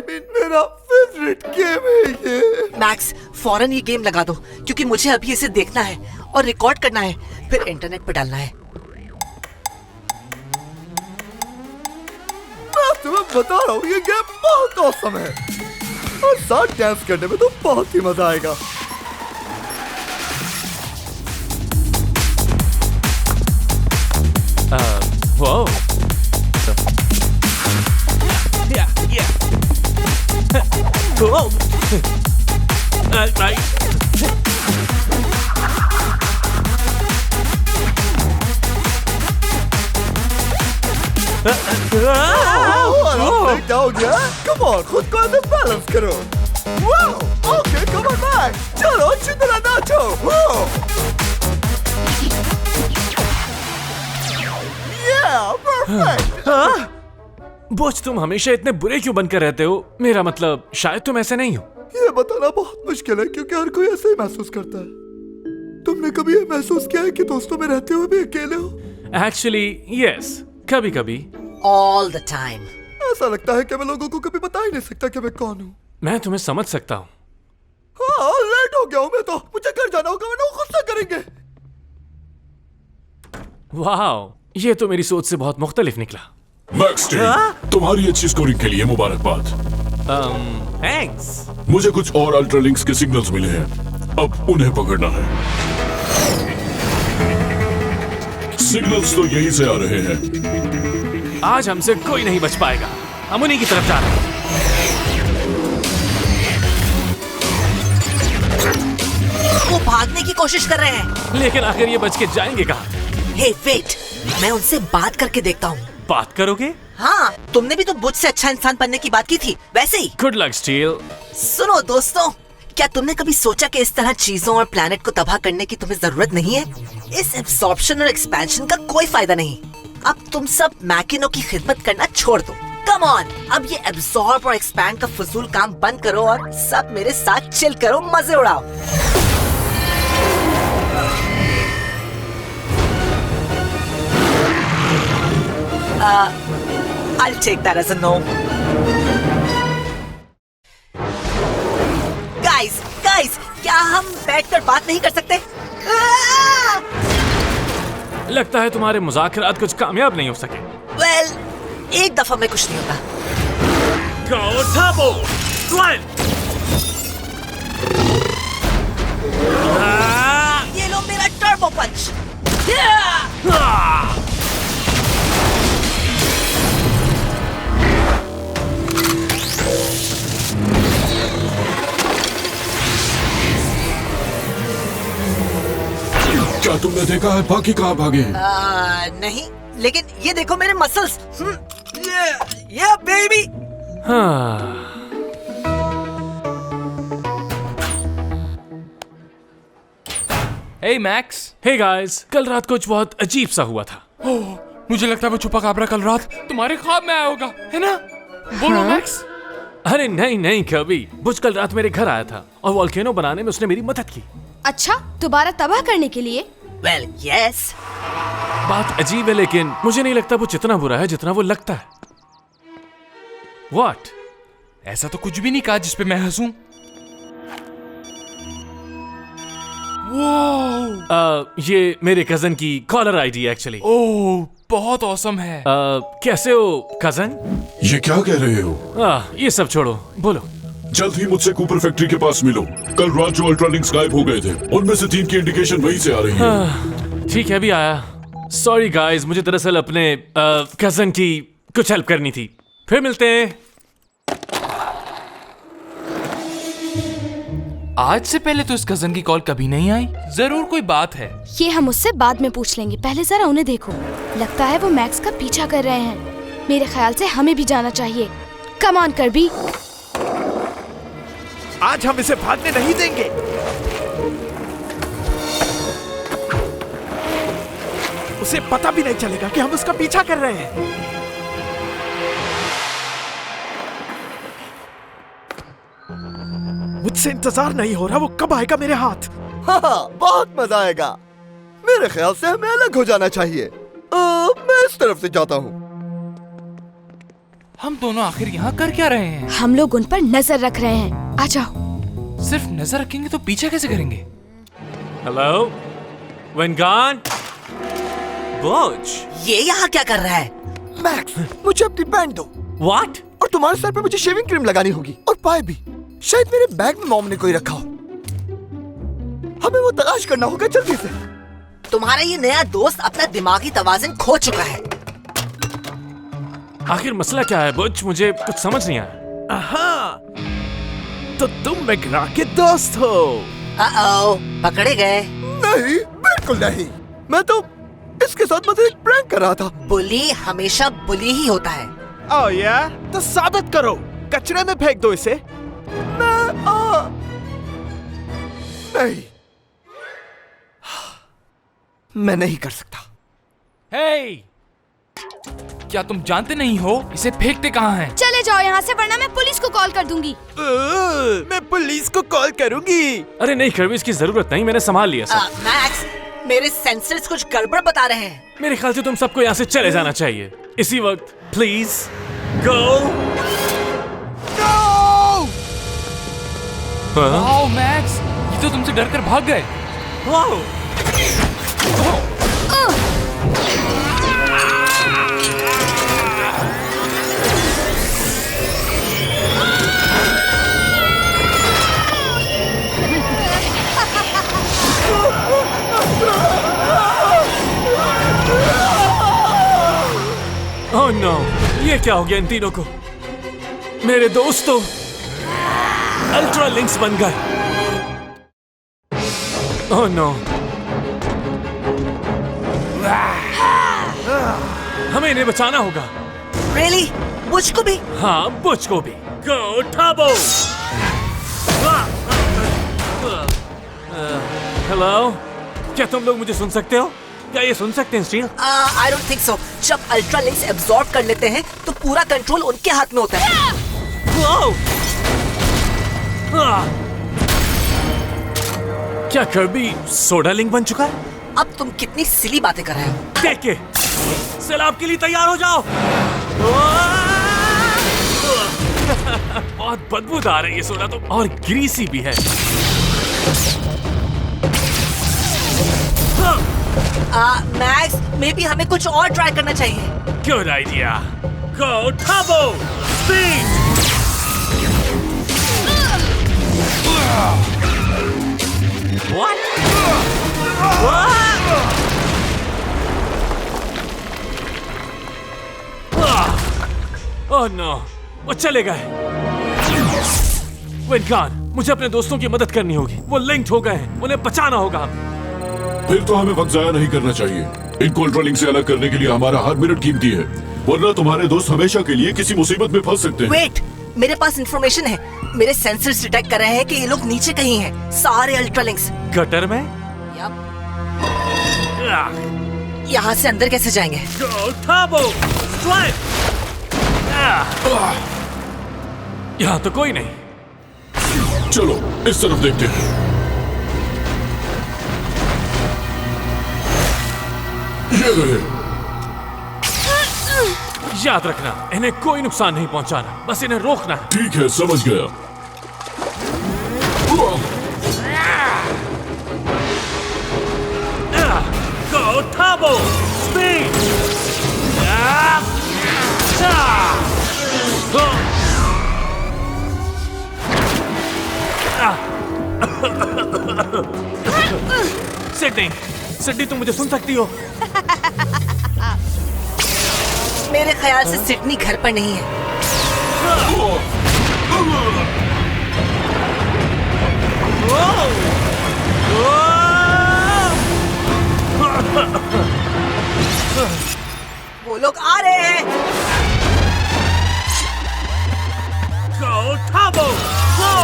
mean, मेरा फेवरेट गेम है ये। मैक्स, फौरन ये गेम लगा दो, क्योंकि मुझे अभी इसे देखना है और रिकॉर्ड करना है, फिर इंटरनेट पे डालना है। मैं तुम्हें बता रहा हूँ, ये गेम बहुत औसम है, और साथ डांस करने में तो बहुत ही मजा आएगा। Whoa. Yeah. Whoa. Right. जाओगे? Come on, खुद को ऐसे बैलेंस करो। Wow, okay, come on back. चलो अच्छी तरह नाचो। बोझ, तुम हमेशा इतने बुरे क्यों बनकर रहते हो? मेरा मतलब, शायद तुम ऐसे नहीं हो। ये बताना बहुत मुश्किल है, क्योंकि हर कोई ऐसे ही महसूस करता है। तुमने कभी ये महसूस किया है कि दोस्तों में रहते हुए भी अकेले हो? Actually, yes, कभी कभी। All the time। ऐसा लगता है कि मैं लोगों को कभी बता ही नहीं सकता कि मैं कौन हूँ। मैं तुम्हें समझ सकता हूँ। हाँ, लेट हो गया हूँ मैं तो। मुझे घर जाना होगा, वरना वो गुस्सा करेंगे। वाह, ये तो मेरी सोच से बहुत मुख्तलिफ निकला। मैक्स स्टील, तुम्हारी अच्छी स्कोरिंग के लिए मुबारकबाद। थैंक्स। मुझे कुछ और अल्ट्रालिंक्स के सिग्नल्स मिले हैं, अब उन्हें पकड़ना है। सिग्नल्स तो यहीं से आ रहे हैं। आज हमसे कोई नहीं बच पाएगा, हम उन्हीं की तरफ जा रहे हैं। वो भागने की कोशिश कर रहे हैं, लेकिन आखिर ये बच के जाएंगे कहाँ? हे वेट, मैं उनसे बात करके देखता हूँ। बात करोगे? हाँ, तुमने भी तो बुझ से अच्छा इंसान बनने की बात की थी, वैसे ही। Good luck steel. सुनो दोस्तों, क्या तुमने कभी सोचा कि इस तरह चीजों और प्लैनेट को तबाह करने की तुम्हें जरूरत नहीं है? इस एब्सॉर्प्शन और एक्सपेंशन का कोई फायदा नहीं। अब तुम सब मैकिनो की खिदमत करना छोड़ दो। कम ऑन, अब ये एब्सॉर्ब और एक्सपैंड का फजूल काम बंद करो और सब मेरे साथ चिल करो, मजे उड़ाओ। I'll take that as a no. Guys, क्या हम बैठकर बात नहीं कर सकते? लगता है तुम्हारे मुज़ाकरात कुछ कामयाब नहीं हो सके। Well, एक दफा में कुछ नहीं होता। Go Turbo! Run! ये लो मेरा टर्बो पंच। क्या तुमने देखा है बाकी कहाँ भागे? नहीं, लेकिन ये देखो मेरे मसल्स। ये बेबी। हे मैक्स। हे गाइस, कल रात कुछ बहुत अजीब सा हुआ था। ओह, मुझे लगता है वो छुपा काबरा कल रात तुम्हारे ख्वाब में आया होगा, है ना? बोलो मैक्स। अरे नहीं कभी। बुच कल रात मेरे घर आया था और वॉल्केनो बनाने में उसने मेरी मदद की। अच्छा, दोबारा तबाह करने के लिए? Well, yes. बात अजीब है, लेकिन मुझे नहीं लगता वो जितना बुरा है जितना वो लगता है। What? ऐसा तो कुछ भी नहीं कहा जिस पे मैं हंसूं। ये मेरे कजन की कॉलर आईडी एक्चुअली। ओह, बहुत औसम है। कैसे हो कजन? ये क्या कह रहे हो? ये सब छोड़ो, बोलो। जल्द ही मुझसे कूपर फैक्ट्री के पास मिलो। कल रात जो अल्ट्रालिंक्स गायब हो गए थे, उनमें से 3 की इंडिकेशन वहीं से आ रही है। ठीक है, अभी आया। सॉरी गाइस, मुझे दरअसल अपने कजन की कुछ हेल्प करनी थी। फिर मिलते हैं। आज से पहले तो इस कजन की कॉल कभी नहीं आई। जरूर कोई बात है। ये हम उससे बाद में पूछ लेंगे, पहले जरा उन्हें देखो। लगता है वो मैक्स का पीछा कर रहे हैं। मेरे ख्याल से हमें भी जाना चाहिए। Come on Kirby. आज हम इसे भागने नहीं देंगे। उसे पता भी नहीं चलेगा कि हम उसका पीछा कर रहे हैं। मुझसे इंतजार नहीं हो रहा, वो कब आएगा मेरे हाथ? हाँ, बहुत मजा आएगा। मेरे ख्याल से हमें अलग हो जाना चाहिए। मैं इस तरफ से जाता हूँ। हम दोनों आखिर यहाँ कर क्या रहे हैं? हम लोग उन पर नजर रख रहे हैं। आ जाओ। सिर्फ नजर रखेंगे तो पीछा कैसे करेंगे? हेलो, वेनगान, बुच। ये यहाँ क्या कर रहा है? मैक्स, मुझे अपनी बैंड दो। What? और तुम्हारे सर पे मुझे शेविंग क्रीम लगानी होगी और पाए भी। शायद मेरे बैग में मॉम ने कोई रखा हो। हमें वो तलाश करना होगा जल्दी से। तुम्हारा ये नया दोस्त अपना दिमागी तवाज़ुन खो चुका है। आखिर मसला क्या है बुच? मुझे कुछ समझ नहीं आया। तो तुम मैकग्रा के दोस्त हो? पकड़े गए? नहीं, बिल्कुल नहीं। मैं तो इसके साथ मुझे एक प्रैंक कर रहा था। बुली हमेशा बुली ही होता है। ओह या? तो साबित करो। कचरे में फेंक दो इसे। नहीं, मैं नहीं कर सकता। हे! क्या तुम जानते नहीं हो इसे फेंकते कहाँ हैं? चले जाओ यहाँ से, वरना मैं पुलिस को कॉल कर दूंगी। मैं पुलिस को कॉल करूंगी। अरे नहीं कर्बी, इसकी जरूरत नहीं, मैंने संभाल लिया सब। मैक्स, मेरे सेंसर्स कुछ गड़बड़ बता रहे हैं। मेरे ख्याल से तुम सबको यहाँ से चले जाना चाहिए इसी वक्त। Please go. वाओ मैक्स, ये तो तुमसे डरकर भाग गए। वाओ। ओह नो, ये क्या हो गया इन तीनों को? मेरे दोस्तों अल्ट्रा लिंक्स बन गए। ओह नो, हमें इन्हें बचाना होगा। Really? बुच को भी? हाँ, बुच को भी। Go Turbo! हेलो, क्या तुम लोग मुझे सुन सकते हो? क्या ये सुन सकते हैं steel? I don't think so. जब अल्ट्रा लिंक्स एब्जॉर्ब कर लेते हैं तो पूरा कंट्रोल उनके हाथ में होता है। क्या कर्बी सोडा लिंक बन चुका है? अब तुम कितनी सिली बातें कर रहे हो। देख के सैलाब के लिए तैयार हो जाओ। बहुत बदबूदार है ये सोडा तो, और ग्रीसी भी है। मैक्स, मे बी हमें कुछ और ट्राई करना चाहिए। Good idea. Go Turbo! Speed! What? Oh no, वो चले गए। विनकान, मुझे अपने दोस्तों की मदद करनी होगी। वो लिंक्ड हो गए हैं, उन्हें बचाना होगा। फिर तो हमें वक्त जाया नहीं करना चाहिए। इनको अल्ट्रालिंक से अलग करने के लिए हमारा हर मिनट कीमती है, वरना तुम्हारे दोस्त हमेशा के लिए किसी मुसीबत में फंस सकते हैं। वेट, मेरे पास इंफॉर्मेशन है। मेरे सेंसर्स डिटेक्ट कर रहे हैं कि ये लोग नीचे कहीं हैं। सारे अल्ट्रालिंक्स गटर में? यहाँ से अंदर कैसे जाएंगे? Go Turbo! Strike! यहाँ तो कोई नहीं। चलो इस तरफ देखते हैं। ये रहे। याद रखना, इन्हें कोई नुकसान नहीं पहुंचाना, बस इन्हें रोकना है। ठीक है, समझ गया। Go Turbo! Speed! सिडनी, तुम मुझे सुन सकती हो? मेरे ख्याल से सिडनी घर पर नहीं है। वो लोग आ रहे हैं। Go Turbo! Go!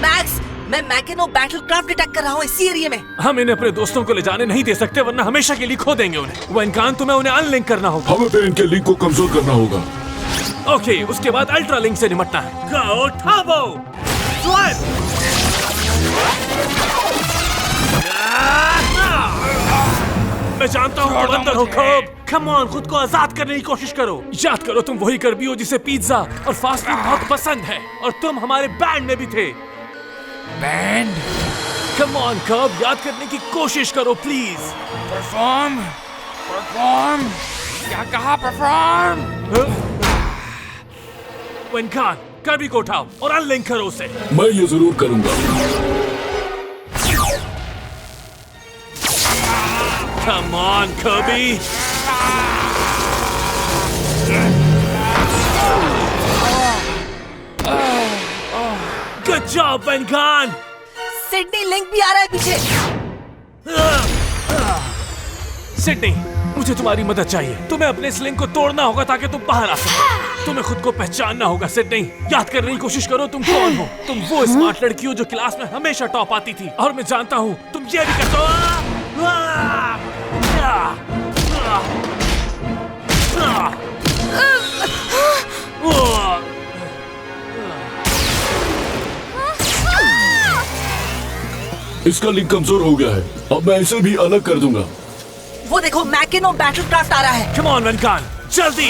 मैक्स, मैं मैकेनो बैटलक्राफ्ट डिटेक्ट कर रहा हूँ इसी एरिया में। हम इन्हें अपने दोस्तों को ले जाने नहीं दे सकते, वरना हमेशा के लिए खो देंगे उन्हें। विनकान, तुम्हें उन्हें अनलिंक करना होगा। हमें फिर इनके लिंक को कमजोर करना होगा। ओके, उसके बाद अल्ट्रा लिंक से निपटना है। Go Turbo! Drive! मैं जानता हूँ तुम अंदर हो, कर्ब। कम ऑन, खुद को आजाद करने की कोशिश करो। याद करो, तुम वही कर्बी हो जिसे पिज्जा और फास्ट फूड बहुत पसंद है, और तुम हमारे बैंड में भी थे। बैंड? कम ऑन कर्ब, याद करने की कोशिश करो प्लीज। परफॉर्म, क्या कहा? परफॉर्म। विनकान, कर्बी को उठाओ और अनलिंक करो उसे। मैं ये जरूर करूंगा। Come on, Kirby! Good job, Vincon! Sydney link भी आ रहा है पीछे। सिडनी, मुझे तुम्हारी मदद चाहिए। तुम्हें अपने इस लिंक को तोड़ना होगा ताकि तुम बाहर आ सको। तुम्हें खुद को पहचानना होगा सिडनी। याद करने की कोशिश करो तुम कौन हो। तुम वो स्मार्ट लड़की हो जो क्लास में हमेशा टॉप आती थी, और मैं जानता हूँ तुम ये भी करते हो। इसका लिंक कमजोर हो गया है, अब मैं इसे भी अलग कर दूंगा। वो देखो, मैकेनो बैटलक्राफ्ट आ रहा है। Come on, विनकान, जल्दी!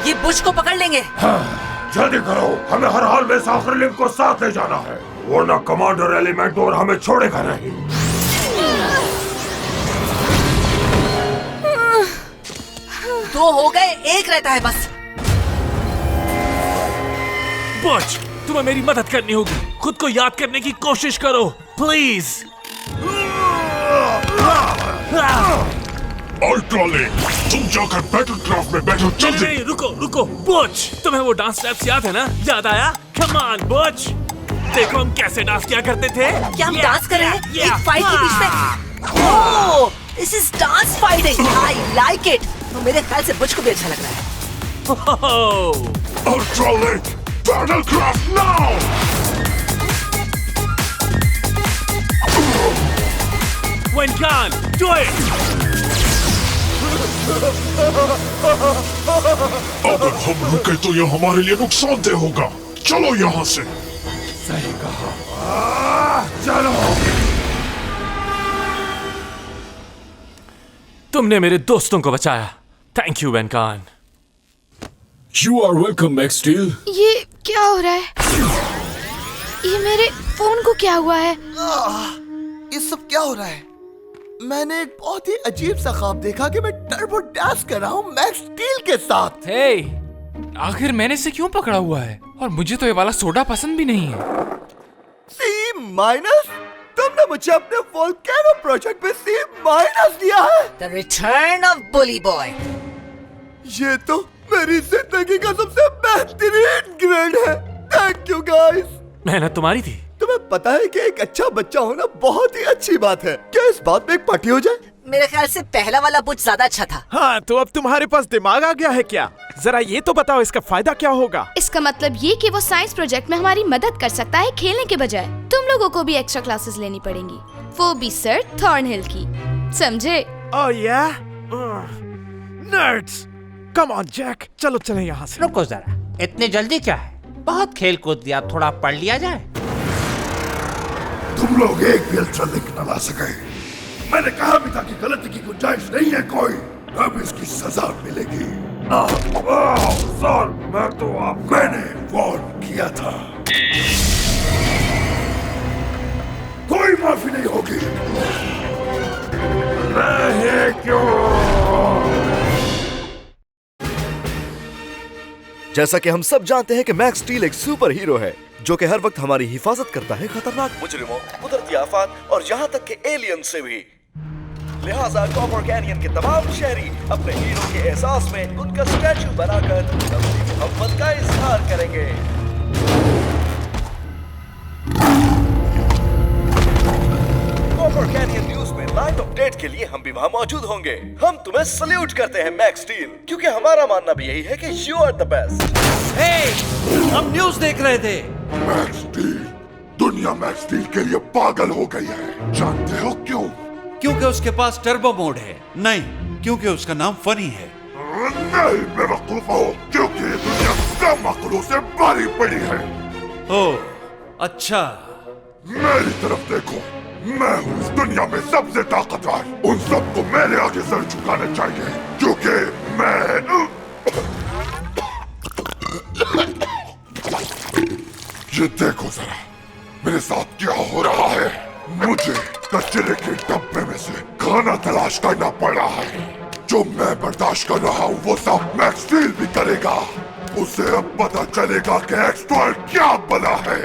ये बुश को पकड़ लेंगे। जल्दी करो, हमें हर हाल में आखिरी लिंक को साथ ले जाना है, वरना कमांडर एलिमेंट और हमें छोड़ेगा नहीं। दो हो गए, एक रहता है बस। बुच, तुम्हें मेरी मदद करनी होगी। खुद को याद करने की कोशिश करो, प्लीज। अल्ट्रालिंक, तुम जाकर बैटलक्राफ्ट में बैठो जल्दी। नहीं, रुको, बुच, तुम्हें वो डांस स्टेप्स याद है ना? याद आया? Come on, बुच, देखो हम कैसे डांस किया करते थे। क्या हम डांस कर रहे हैं? एक फाइट के बीच में। Oh, this is dance fighting. I like it. तो मेरे ख्याल से बुच को भी अच्छा लग रहा है। अल्ट्रालिंक, बैटलक्राफ्ट नाउ! Vincon, do it! अगर हम रुके तो यह हमारे लिए नुकसानदेह होगा। चलो यहाँ से। सही कहा। चलो। तुमने मेरे दोस्तों को बचाया। थैंक यू, विनकान। You are welcome, Max Steel. क्या हो रहा है? ये मेरे फोन को क्या हुआ है? ये सब क्या हो रहा है? मैंने एक बहुत ही अजीब सा ख्वाब देखा कि मैं टर्बो डैश कर रहा हूँ मैक्स स्टील के साथ। हे, आखिर मैंने इसे क्यों पकड़ा हुआ है? और मुझे तो ये वाला सोडा पसंद भी नहीं है। C-? तुमने मुझे अपने वोल्केनो प्रोजेक्ट में C- दिया है। The return of Bully Boy. ये तो मेरी जिंदगी का सबसे बेहतरीन ग्रेड है। Thank you guys. मेहनत तुम्हारी थी। तुम्हें पता है कि एक अच्छा बच्चा होना बहुत ही अच्छी बात है। क्या इस बात में एक पार्टी हो जाए? मेरे ख्याल से पहला वाला बुच ज्यादा अच्छा था। हाँ, तो अब तुम्हारे पास दिमाग आ गया है क्या? जरा ये तो बताओ इसका फायदा क्या होगा? इसका मतलब ये कि वो साइंस प्रोजेक्ट में हमारी मदद कर सकता है खेलने के बजाय। तुम लोगों को भी एक्स्ट्रा क्लासेस लेनी पड़ेंगी, वो भी सर थॉर्नहिल की, समझे? ओह या? नर्ड्स, कम ऑन जैक, चलो चले यहाँ से। रुको जरा, इतनी जल्दी क्या है? बहुत खेल कूद दिया, थोड़ा पढ़ लिया जाए। तुम लोग एक भी अल्ट्रालिंक न ला सके। मैंने कहा भी था कि गलती की गुंजाइश नहीं है कोई। अब इसकी सजा मिलेगी। सर, मैंने वार्न किया था। कोई माफी नहीं होगी। नहीं क्यों? जैसा कि हम सब जानते हैं कि मैक्स स्टील एक सुपर हीरो है जो कि हर वक्त हमारी हिफाजत करता है खतरनाक मुजरिमों, कुदरती आफात और यहाँ तक के एलियन से भी। लिहाजा कॉपर कैनियन के तमाम शहरी अपने हीरो के एहसास में उनका स्टैचू बनाकर अपनी मोहब्बत का इजहार करेंगे। कॉपर कैनियन न्यूज में लाइव अपडेट के लिए हम भी वहाँ मौजूद होंगे। हम तुम्हें सल्यूट करते हैं मैक्स स्टील, क्योंकि हमारा मानना भी यही है कि यू आर द बेस्ट। हम न्यूज देख रहे थे। मैक्स स्टील, दुनिया मैक्स स्टील के लिए पागल हो गई है। जानते हो क्यों? क्योंकि उसके पास टर्बो मोड है। नहीं, क्योंकि उसका नाम फनी है। नहीं बेवकूफ हो, क्योंकि ये दुनिया सब अकलों से भरी पड़ी है। ओह, अच्छा। मेरी तरफ देखो, मैं हूँ इस दुनिया में सबसे ताकतवर। उन सबको मेरे आगे सर झुकाना चाहिए, क्योंकि मैं ये देखो जरा, मेरे साथ क्या हो रहा है। मुझे कचरे के डब्बे में से खाना तलाश करना पड़ रहा है। जो मैं बर्दाश्त कर रहा हूँ वो सब मैक्स स्टील भी करेगा। उसे अब पता चलेगा कि एक्सपर्ट क्या बना है।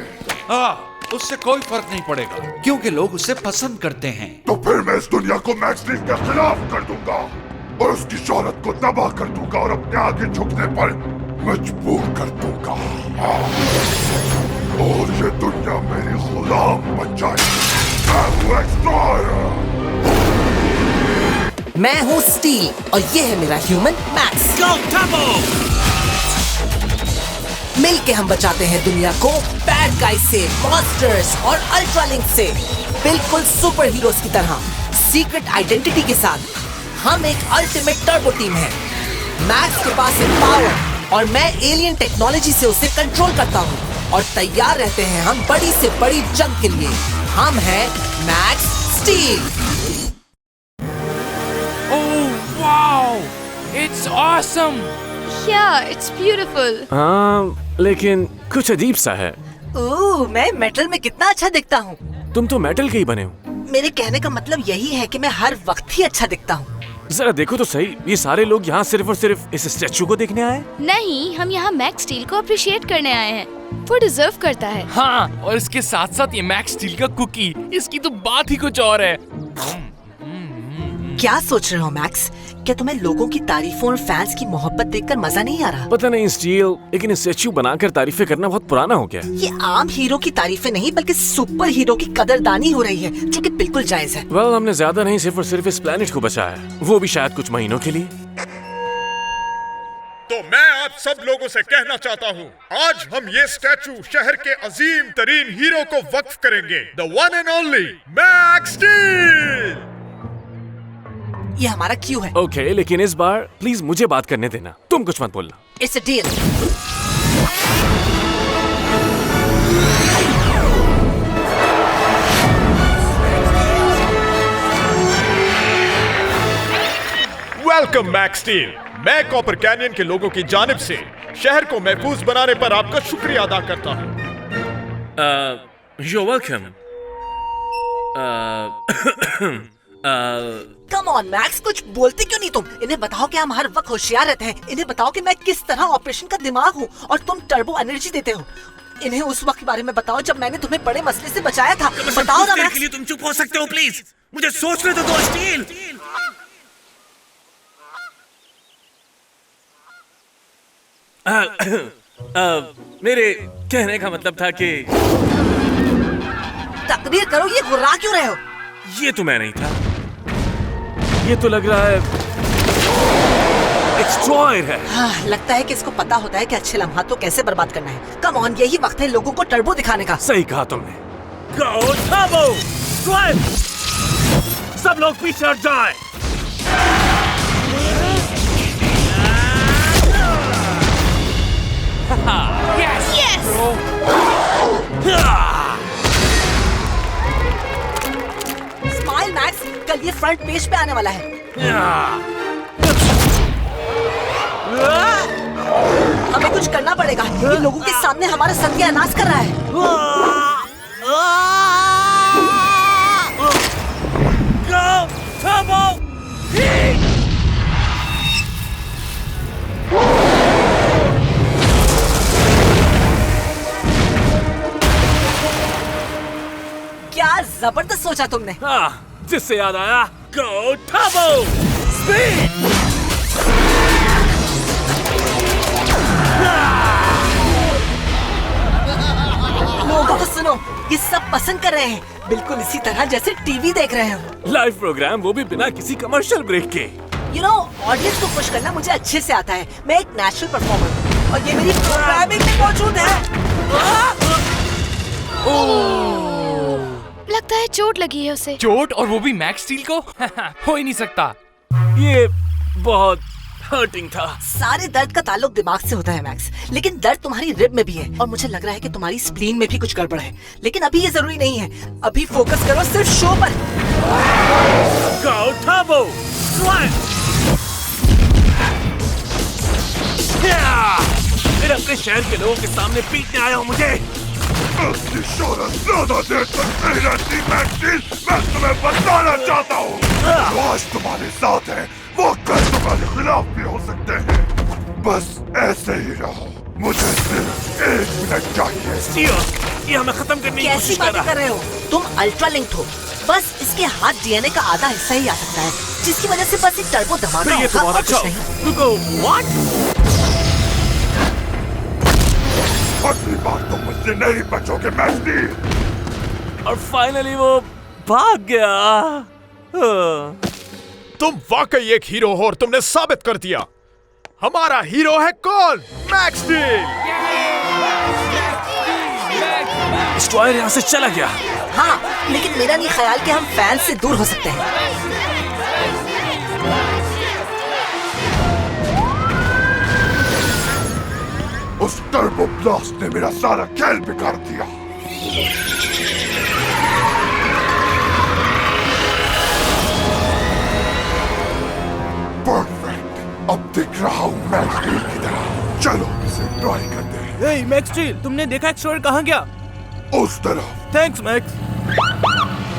उससे कोई फर्क नहीं पड़ेगा, क्योंकि लोग उसे पसंद करते हैं। तो फिर मैं इस दुनिया को मैक्स स्टील के खिलाफ कर दूंगा और उसकी शोहरत को तबाह कर दूंगा और अपने आगे झुकने पर मजबूर कर दूंगा। और ये दुनिया मेरी गुलाम बन जाएगी। मैं हूँ स्टील और ये है मेरा ह्यूमन मैक्स। मिल के हम बचाते हैं दुनिया को बैड गाइज से, मॉन्स्टर्स और अल्ट्रालिंक से, बिल्कुल सुपर हीरोज की तरह। सीक्रेट आइडेंटिटी के साथ हम एक अल्टीमेट टर्बो टीम है। मैक्स के पास है पावर और मैं एलियन टेक्नोलॉजी से उसे कंट्रोल करता हूँ। और तैयार रहते हैं हम बड़ी से बड़ी जंग के लिए। हम हैं max steel. Oh wow, it's awesome. Yeah, it's beautiful. हाँ, लेकिन कुछ अजीब सा है। मैं मेटल में कितना अच्छा दिखता हूँ। तुम तो मेटल के ही बने हो। मेरे कहने का मतलब यही है कि मैं हर वक्त ही अच्छा दिखता हूँ। जरा देखो तो सही, ये सारे लोग यहाँ सिर्फ और सिर्फ इस स्टैचू को देखने आए? नहीं, हम यहाँ मैक्स स्टील को अप्रिशिएट करने आए हैं। वो डिजर्व करता है। हाँ, और इसके साथ साथ ये मैक्स स्टील का कुकी, इसकी तो बात ही कुछ और है। क्या सोच रहे हो मैक्स? क्या तुम्हें लोगों की तारीफों और फैंस की मोहब्बत देखकर मजा नहीं आ रहा? पता नहीं स्टील, लेकिन स्टैचू बनाकर तारीफें करना बहुत पुराना हो गया। ये आम हीरो की तारीफें नहीं बल्कि सुपर हीरो की कदरदानी हो रही है, जो कि बिल्कुल जायज है। वेल, हमने ज्यादा नहीं, सिर्फ और सिर्फ इस प्लेनेट को बचाया, वो भी शायद कुछ महीनों के लिए। तो मैं आप सब लोगों से कहना चाहता हूँ, आज हम ये स्टैचू शहर के अजीम तरीन हीरो को वक्फ करेंगे, the one and only max steel. ये हमारा क्यों है। ओके, लेकिन इस बार प्लीज मुझे बात करने देना, तुम कुछ मत बोलना। It's a deal. Welcome max steel. मैं कॉपर कैनियन के लोगों की जानिब से शहर को महफूज बनाने पर आपका शुक्रिया अदा करता हूँ। You're welcome. Come on max, कुछ बोलते क्यों नहीं तुम? इन्हें बताओ कि हम हर वक्त होशियार रहते हैं। इन्हें बताओ कि मैं किस तरह ऑपरेशन का दिमाग हूँ और तुम टर्बो एनर्जी देते हो। इन्हें उस वक्त के बारे में बताओ जब मैंने तुम्हें बड़े मसले से बचाया था। बताओ ना मैक्स। के लिए तुम चुप हो सकते हो प्लीज? मुझे सोचने दो दोस्त। स्टील। मेरे कहने का मतलब था कि तकदीर करो, ये गुर्रा क्यों रहे हो? ये तो मैं नहीं था। ये तो लग रहा है एक्सट्रॉयर है। हाँ, लगता है कि इसको पता होता है कि अच्छे लम्हात तो कैसे बर्बाद करना है। कम ऑन, यही वक्त है लोगों को टर्बो दिखाने का। सही कहा तुमने। Go Turbo! Drive! सब लोग पीछे हट जाएं। Yes! Yes! स्माइल मैक्स, कल ये फ्रंट पेज पे आने वाला है। हमें कुछ करना पड़ेगा। ये लोगों के सामने हमारा सत्यानाश कर रहा है। Go Turbo! क्या जबरदस्त सोचा तुमने। हाँ, जिससे याद आया, Go Turbo! Speed! लोगों को सुनो, ये सब पसंद कर रहे हैं, बिल्कुल इसी तरह जैसे टीवी देख रहे हो। लाइव प्रोग्राम, वो भी बिना किसी कमर्शियल ब्रेक के। यू नो, ऑडियंस को खुश करना मुझे अच्छे से आता है। मैं एक नेचुरल परफॉर्मर हूँ और ये मेरी प्रोग्रामिंग में मौजूद है। लगता है चोट लगी है उसे। चोट, और वो भी मैक्स स्टील को? हो ही नहीं सकता। ये बहुत हर्टिंग था। सारे दर्द का ताल्लुक दिमाग से होता है मैक्स, लेकिन दर्द तुम्हारी रिब में भी है और मुझे लग रहा है कि तुम्हारी स्प्लीन में भी कुछ गड़बड़ है। लेकिन अभी ये जरूरी नहीं है। अभी फोकस करो सिर्फ शो पर। Go Turbo! Drive! फिर अपने शहर के लोगों के सामने पीटने आया हूँ मुझे। अपनी शोहरत ज्यादा देर तक नहीं रहती मैक्स स्टील। मैं तुम्हें बताना चाहता हूँ, जो आज तुम्हारे साथ है वो कल तुम्हारे खिलाफ भी हो सकते हैं। बस ऐसे ही रहो। मुझे सिर्फ 1 मिनट चाहिए। ये हमें खत्म करने की कैसी कोशिश कर बातें कर रहे हो? तुम अल्ट्रा लिंक्ड हो। बस इसके हाथ डीएनए का आधा हिस्सा ही आ सकता है, जिसकी वजह से बस एक टर्बो धमाका ये तो होगा बहुत और अच्छा कुछ नहीं। रुको, what? अगली बार तुम मुझसे नहीं बचोगे मैक्स स्टील। और फाइनली वो भाग गया। तुम वाकई एक हीरो हो और तुमने साबित कर दिया। हमारा हीरो है कौन? Max steel. डिस्ट्रॉयर यहाँ से चला गया। हाँ, लेकिन मेरा नहीं ख्याल कि हम फैंस से दूर हो सकते हैं। उस टर्बो ब्लास्ट ने मेरा सारा खेल बिगाड़ दिया। परफेक्ट, अब दिख रहा हूँ मैक्स स्टील की तरह। चलो इसे ट्राई करते हैं। हे मैक्स स्टील, तुमने देखा एक्सट्रॉयर कहाँ गया? उस तरफ। Thanks max.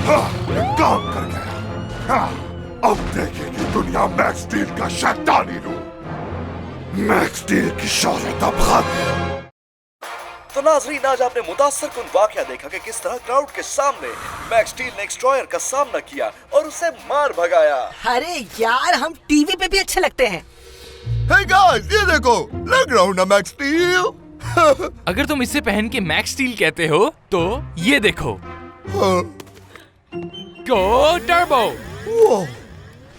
हाँ, ये काम कर गया। हाँ, अब देखेगी दुनिया मैक्स स्टील का शैतानी रूप। मैक्स स्टील की शौहरत अब खत्म। तो नाजरीन, आज आपने मुतासरकुन वाकया देखा कि किस तरह क्राउड के सामने मैक्स स्टील ने एक्सट्रॉयर का सामना किया और उसे मार भगाया। अरे यार, हम टीवी पे भी अच्छे लगते हैं। हे गाइस, ये देखो, लग रहा हूँ ना मैक्स स्टील। अगर तुम इसे पहन के मैक्स स्टील कहते हो तो ये देखो। गो टर्बो।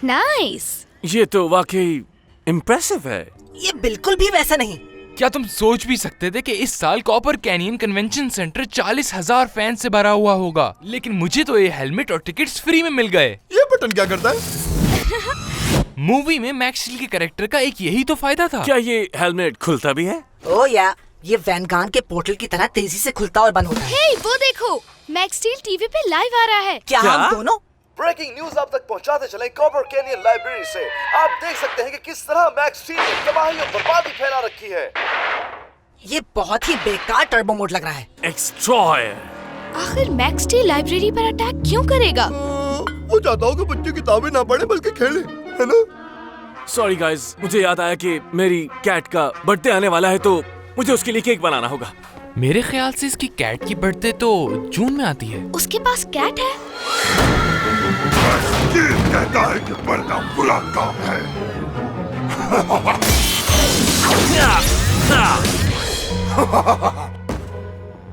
नाइस। ये तो वाकई इम्प्रेसिव है। ये बिल्कुल भी वैसा नहीं। क्या तुम सोच भी सकते थे कि इस साल copper canyon convention centre 40,000 fan से भरा हुआ होगा, लेकिन मुझे तो ये हेलमेट और टिकट्स फ्री में मिल गए। ये बटन क्या करता है? मूवी में मैक्स स्टील के कैरेक्टर का एक यही तो फायदा था। क्या ये हेलमेट खुलता भी है? ओ या, ये वैनगान के पोर्टल की तरह तेजी से खुलता और बंद होता है। हे, वो देखो, मैक्स स्टील टीवी पे लाइव आ रहा है। क्या हम दोनों? ब्रेकिंग न्यूज आप तक पहुंचाते चले कॉपर कैनियन लाइब्रेरी से। आप देख सकते हैं कि किस तरह मैक्स स्टील ने तबाही और बर्बादी फैला रखी है। ये बहुत ही बेकार टर्बो मोड लग रहा है। एक्सट्रॉयर आखिर मैक्स स्टील लाइब्रेरी पर अटैक क्यों करेगा? वो चाहता हूँ कि बच्चे किताबें ना पढ़े बल्कि खेले, है ना? सॉरी गाइस, मुझे याद आया कि मेरी कैट का बर्थडे आने वाला है तो मुझे उसके लिए केक बनाना होगा। मेरे ख्याल से इसकी कैट की बर्थडे तो जून में आती है। उसके पास कैट है? कहता है कि पढ़ना बुरा काम है।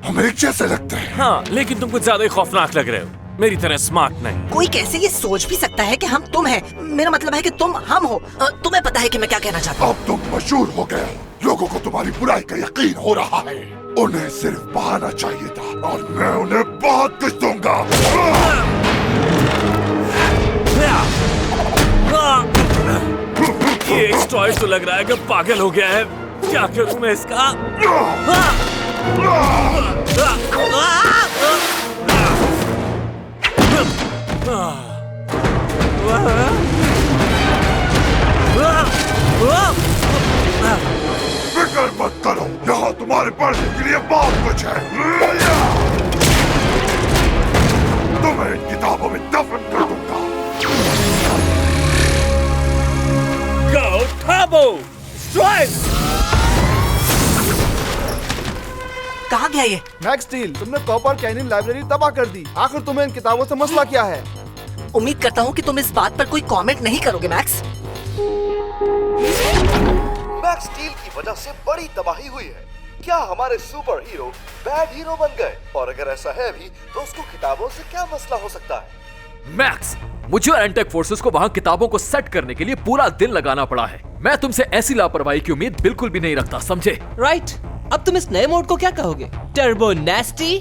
हम एक जैसे लगते हैं। हाँ, लेकिन तुम कुछ ज्यादा ही खौफनाक लग रहे हो, मेरी तरह स्मार्ट नहीं। कोई कैसे ये सोच भी सकता है कि हम तुम हैं? मेरा मतलब है कि तुम हम हो। तुम्हें पता है कि मैं क्या कहना चाहता हूँ। अब तुम मशहूर हो गए, लोगों को तुम्हारी बुराई का यकीन हो रहा है। उन्हें सिर्फ बहाना चाहिए था और मैं उन्हें बहुत कुछ दूंगा। ये एक्सट्रॉयर तो लग रहा है कि पागल हो गया है। क्या करूं मैं इसका? फिक्र मत करो, यहाँ तुम्हारे पढ़ने के लिए बहुत कुछ है। तुम्हें इन किताबों में दफन कर दूंगा। Go Turbo! Strike! कहाँ गया ये? मैक्स स्टील, तुमने कॉपर कैनियन लाइब्रेरी तबाह कर दी। आखिर तुम्हें इन किताबों से मसला क्या है? उम्मीद करता हूँ कि तुम इस बात पर कोई कमेंट नहीं करोगे मैक्स। मैक्स स्टील की वजह से बड़ी तबाही हुई है। क्या हमारे सुपर हीरो बैड हीरो बन गए? और अगर ऐसा है भी तो उसको किताबों से क्या मसला हो सकता है? मैक्स, मुझे और एंटेक फोर्सेस को वहाँ किताबों को सेट करने के लिए पूरा दिन लगाना पड़ा है। मैं तुमसे ऐसी लापरवाही की उम्मीद बिल्कुल भी नहीं रखता, समझे? राइट। अब तुम इस नए मोड को क्या कहोगे? टर्बो नेस्टी?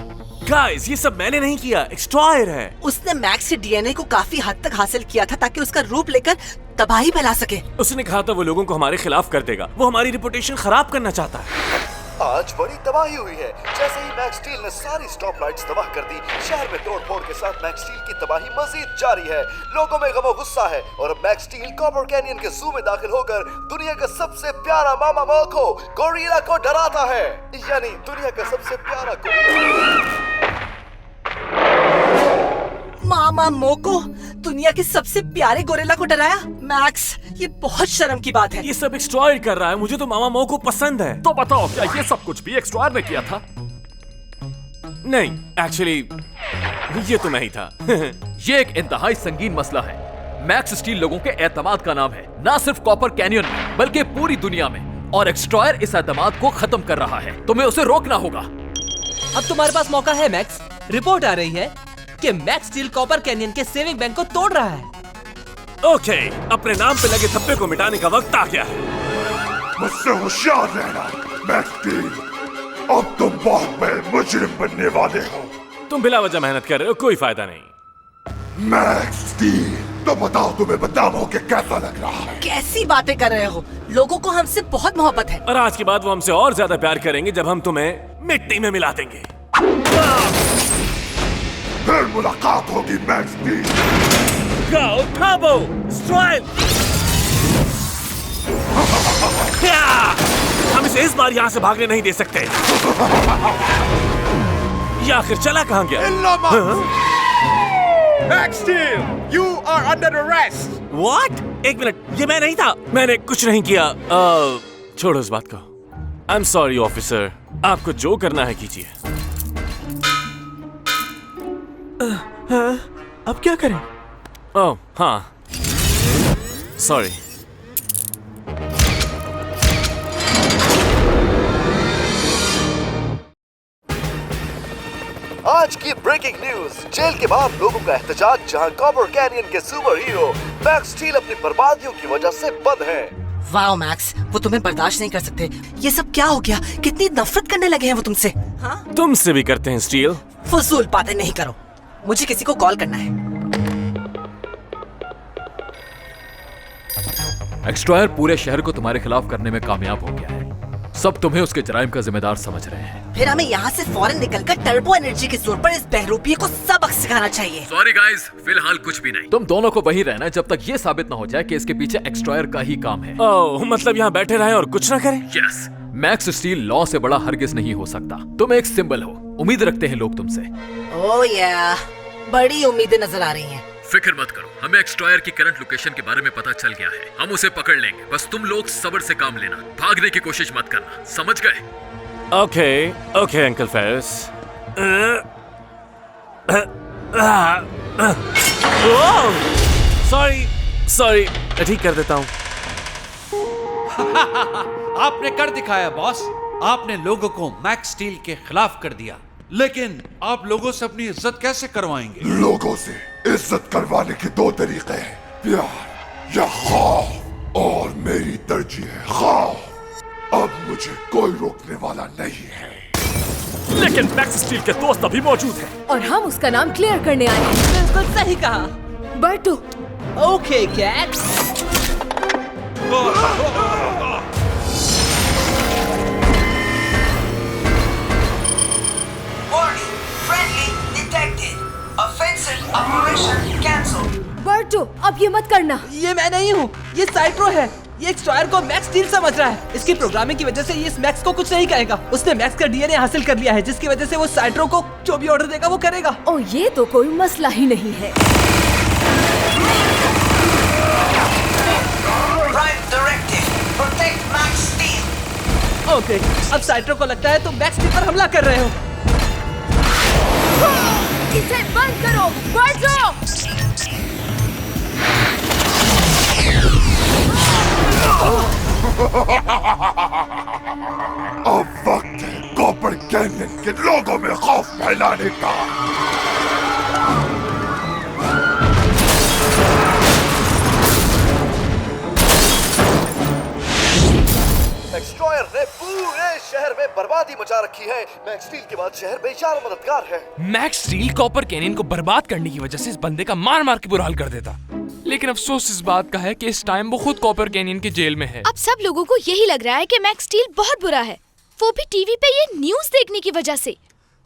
गाइस, ये सब मैंने नहीं किया, एक्सट्रॉयर है। उसने मैक्स के डीएनए को काफी हद तक हासिल किया था ताकि उसका रूप लेकर तबाही फैला सके। उसने कहा था वो लोगों को हमारे खिलाफ कर देगा। वो हमारी रिपुटेशन खराब करना चाहता है। आज बड़ी तबाही हुई है। जैसे ही मैक्स स्टील ने सारी स्टॉप लाइट्स तबाह कर दी, शहर में तोड़फोड़ के साथ मैक्स स्टील की तबाही मजीद जारी है। लोगों में गम और गुस्सा है और अब मैक्स स्टील कॉपर कैनियन के जू में दाखिल होकर दुनिया का सबसे प्यारा मामा मोको गोरिल्ला को डराता है। यानी दुनिया का सबसे प्यारा गोरिल्ला। मामा मोको दुनिया के सबसे प्यारे गोरिल्ला को डराया? मैक्स, ये बहुत शर्म की बात है। ये सब एक्सट्रॉयर कर रहा है। मुझे तो मामा मोको पसंद है। तो बताओ, क्या ये सब कुछ भी एक्सट्रॉयर ने किया था? नहीं, एक्चुअली ये तो मैं ही था। ये एक इंतहाई संगीन मसला है। मैक्स स्टील लोगों के एतमाद का नाम है, ना सिर्फ कॉपर कैनियन में बल्कि पूरी दुनिया में। और एक्सट्रॉयर इस एतमाद को खत्म कर रहा है। तुम्हें उसे रोकना होगा। अब तुम्हारे पास मौका है मैक्स। रिपोर्ट आ रही है कि मैक्स स्टील कॉपर कैनियन के सेविंग बैंक को तोड़ रहा है। ओके, अपने नाम पे लगे थप्पे को मिटाने का वक्त आ गया है। मुझसे होशियार रहना मैक्स स्टील। अब तुम बहुत बड़े मुजरिम बनने वाले हो। तुम बिला वजह मेहनत कर रहे हो, कोई फायदा नहीं। मैक्स स्टील, तो बताओ तुम्हें बदनाम होके कैसा लग रहा है? कैसी बातें कर रहे हो? लोगों को हमसे बहुत मोहब्बत है। और आज के बाद वो हमसे और ज्यादा प्यार करेंगे जब हम तुम्हें मिट्टी में मिला देंगे। फिर मुलाकात होगी max steel. Go Turbo! Strike! हम इसे इस बार यहाँ से भागने नहीं दे सकते। ये आखिर चला कहाँ गया? Max steel, you are under arrest. What? एक मिनट, ये मैं नहीं था। मैंने कुछ नहीं किया। छोड़ो इस बात को। I'm sorry ऑफिसर, आपको जो करना है कीजिए। हाँ, अब क्या करें? ओह हाँ, सॉरी। आज की ब्रेकिंग न्यूज, जेल के बाहर लोगों का एहतजाज, जहां कॉपर कैनियन के सुपर हीरो मैक्स स्टील अपनी बर्बादियों की वजह से बंद है। वाह मैक्स, वो तुम्हें बर्दाश्त नहीं कर सकते। ये सब क्या हो गया? कितनी नफरत करने लगे हैं वो तुमसे। हाँ? तुमसे भी करते हैं स्टील। फजूल बातें नहीं करो, मुझे किसी को कॉल करना है। एक्सट्रॉयर पूरे शहर को तुम्हारे खिलाफ करने में कामयाब हो गया है। सब तुम्हें उसके जराइम का जिम्मेदार समझ रहे हैं। फिर हमें यहाँ से फौरन निकलकर टर्बो एनर्जी के जोर पर इस बहरूपी को सबक सिखाना चाहिए। सॉरी गाइस, फिलहाल कुछ भी नहीं। तुम दोनों को वहीं रहना जब तक ये साबित ना हो जाए कि इसके पीछे एक्सट्रॉयर का ही काम है। ओह, मतलब यहाँ बैठे रहें और कुछ ना करें? यस, मैक्स स्टील लॉ से बड़ा हरगिज नहीं हो सकता। तुम एक सिंबल हो, उम्मीद रखते हैं लोग तुमसे। ओह या, बड़ी उम्मीदें नजर आ रही हैं। फिक्र मत करो, हमें एक्सट्रॉयर की करंट लोकेशन के बारे में पता चल गया है। हम उसे पकड़ लेंगे, बस तुम लोग सब्र से काम लेना, भागने की कोशिश मत करना, समझ गए? Okay uncle Ferris. सॉरी, ठीक कर देता हूँ। आपने कर दिखाया बॉस। आपने लोगों को मैक्स स्टील के खिलाफ कर दिया, लेकिन आप लोगों से अपनी इज्जत कैसे करवाएंगे? लोगों से इज्जत करवाने के दो तरीके हैं, प्यार या खौफ, और मेरी तरजीह है खौफ। अब मुझे कोई रोकने वाला नहीं है। लेकिन मैक्स स्टील के दोस्त अभी मौजूद हैं। और हम उसका नाम क्लियर करने आए हैं। बिल्कुल सही कहा बर्टू। Okay cat. बर्टू, अब ये मत करना। ये मैं नहीं हूँ, ये साइट्रो है। ये एक्सट्रॉयर को मैक्स स्टील समझ रहा है। इसकी प्रोग्रामिंग की वजह से ये इस मैक्स को कुछ नहीं कहेगा। उसने मैक्स का डीएनए हासिल कर लिया है, जिसकी वजह से वो साइट्रो को जो भी ऑर्डर देगा वो करेगा। ओ, ये तो कोई मसला ही नहीं है। ओके, अब साइट्रो को लगता है तुम मैक्स स्टील पर हमला कर रहे हो। इसे बंद करो, बर्टू। अब वक्त है कॉपर कैनियन के लोगों में खौफ फैलाने का। एक्सट्रॉयर ने पूरे शहर में बर्बादी मचा रखी है। मैक्स स्टील के बाद शहर बेचारा मददगार है। मैक्स स्टील कॉपर कैनियन को बर्बाद करने की वजह से इस बंदे का मार मार के बुरा हाल कर देता। लेकिन अफसोस इस बात का है कि इस टाइम वो खुद कॉपर कैनियन की जेल में है। अब सब लोगों को यही लग रहा है कि मैक्स स्टील बहुत बुरा है, वो भी टीवी पे ये न्यूज़ देखने की वजह से।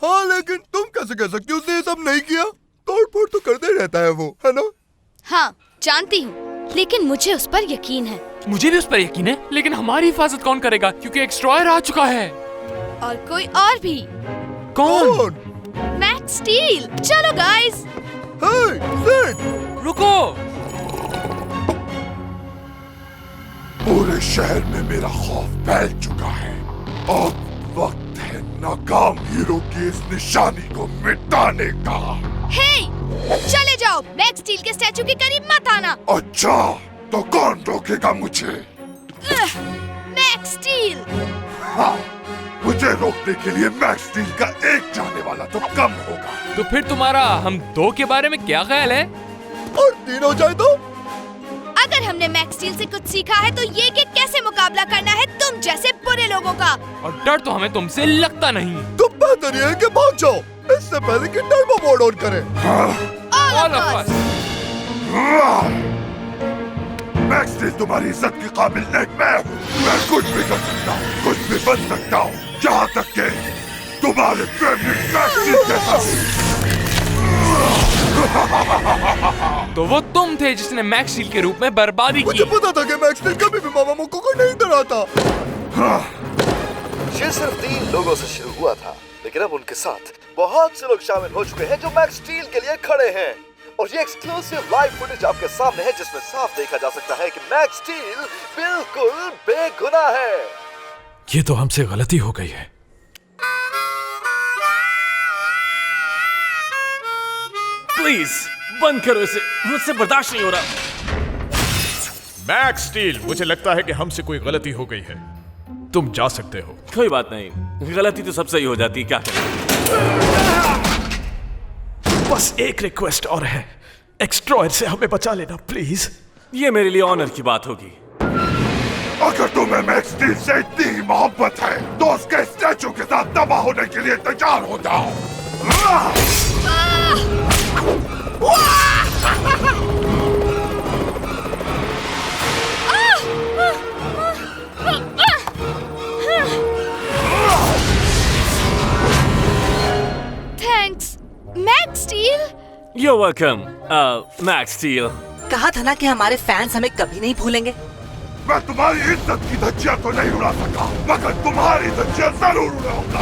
हाँ, लेकिन तुम कैसे कह सकती हो? उसने ये सब नहीं किया। तोड़-फोड़ तो करते रहता है वो, है ना? हाँ, जानती हूँ, लेकिन मुझे उस पर यकीन है। मुझे भी उस पर यकीन है, लेकिन हमारी हिफाजत कौन करेगा? क्योंकि एक्सट्रॉयर आ चुका है। और कोई और भी। कौन? Max steel. चलो गाइस। रुको। पूरे शहर में मेरा खौफ फैल चुका है। अब वक्त है नाकाम हीरो की इस निशानी को मिटाने का। हे, चले जाओ। मैक्स स्टील के स्टैचू के करीब मत आना। अच्छा, तो कौन रोकेगा मुझे? Max steel. हाँ, मुझे रोकने के लिए मैक्स स्टील का एक जाने वाला तो कम होगा। तो फिर तुम्हारा हम दो के बारे में क्या ख्याल है? और तीन हो जाए तो? अगर हमने मैक्स स्टील से कुछ सीखा है तो ये कि कैसे मुकाबला करना है तुम जैसे बुरे लोगों का। और डर तो हमें तुमसे लगता नहीं। तो बेहतर ये है कि भाग जाओ, इससे पहले कि टर्बो मोड ऑन करें। All of us। Max steel तुम्हारी इज्जत के काबिल नहीं मैं हूँ। मैं कुछ भी कर सकता हूँ, कुछ भी बन सकता हूँ, यहाँ तक के तुम्हारे फेवरेट मैक्स स्टील जैसा। तो वो तुम थे जिसने मैक्स स्टील के रूप में बर्बादी की। मुझे पता था कि मैक्स स्टील कभी भी मामा मोको को नहीं डराता। ये सिर्फ 3 लोगों से शुरू हुआ था, लेकिन अब उनके साथ बहुत से लोग शामिल हो चुके हैं जो मैक्स स्टील के लिए खड़े हैं। और ये एक्सक्लूसिव लाइव फुटेज आपके सामने है, जिसमें साफ देखा जा सकता है कि मैक्स स्टील बिल्कुल बेगुनाह है। ये तो हमसे गलती हो गई है। प्लीज बंद करो इसे, मुझसे बर्दाश्त नहीं हो रहा। मैक्स स्टील, मुझे लगता है कि हमसे कोई गलती हो गई है। तुम जा सकते हो। कोई बात नहीं, गलती तो सबसे ही हो जाती है, क्या करें। बस एक रिक्वेस्ट और है, एक्सट्रॉयर से हमें बचा लेना प्लीज। ये मेरे लिए ऑनर की बात होगी। अगर तुम्हें मैक्स स्टील से इतनी ही मोहब्बत है तो उसके स्टैचू के साथ तबाह होने के लिए तैयार हो जाओ। Max steel. You're welcome, Max Steel. कहा था ना कि हमारे फैंस हमें कभी नहीं भूलेंगे। मैं तुम्हारी इज्जत की धज्जियां तो नहीं उड़ा सका, मगर तुम्हारी धज्जियां जरूर उड़ाऊंगा।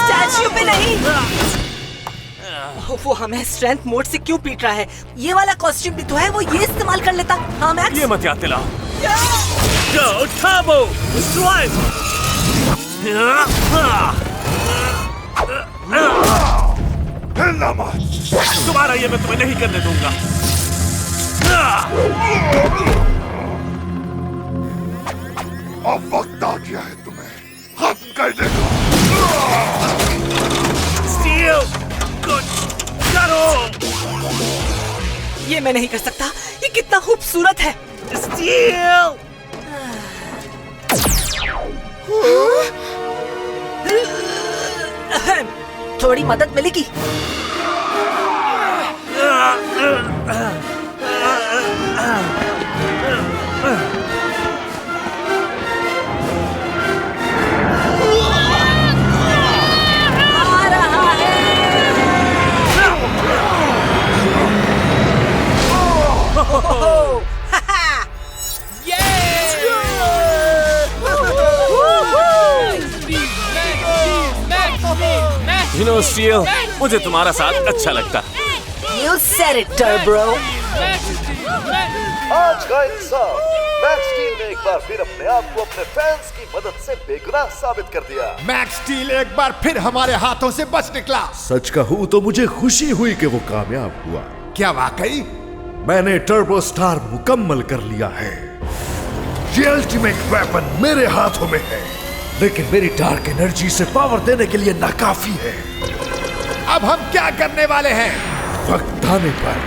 स्टैच्यू पे नहीं। वो हमें स्ट्रेंथ मोड से क्यों पीट रहा है? ये वाला कॉस्ट्यूम भी तो है, वो ये इस्तेमाल कर लेता। हाँ मैक्स। ये मत याद दिलाओ। Go Turbo Strike! हिलना मत। तुम्हारा ये मैं तुम्हें नहीं करने दूंगा। अब वक्त आ गया है तुम्हें खत्म करने का। Steel! Good! करो! ये मैं नहीं कर सकता। ये कितना खूबसूरत है। Steel! थोड़ी मदद मिलेगी। आ रहा है। You know, Steel, मुझे तुम्हारा साथ अच्छा लगता। You said it, Turbo. आज का इंसान मैक्स स्टील ने एक बार फिर अपने आप को अपने फैंस की मदद से बेगुनाह साबित कर दिया। मैक्स स्टील एक बार फिर हमारे हाथों से बच निकला। सच कहूँ तो मुझे खुशी हुई कि वो कामयाब हुआ। क्या वाकई? मैंने टर्बो स्टार मुकम्मल कर लिया है। ये अल्टीमेट वेपन मेरे हाथों में है, लेकिन मेरी डार्क एनर्जी से पावर देने के लिए नाकाफी है। अब हम क्या करने वाले हैं? वक्त आने पर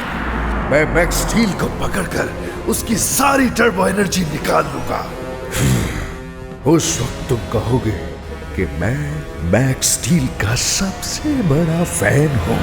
मैं मैक्स स्टील को पकड़कर उसकी सारी टर्बो एनर्जी निकाल लूंगा। उस वक्त तुम कहोगे कि मैं मैक्स स्टील का सबसे बड़ा फैन हूं।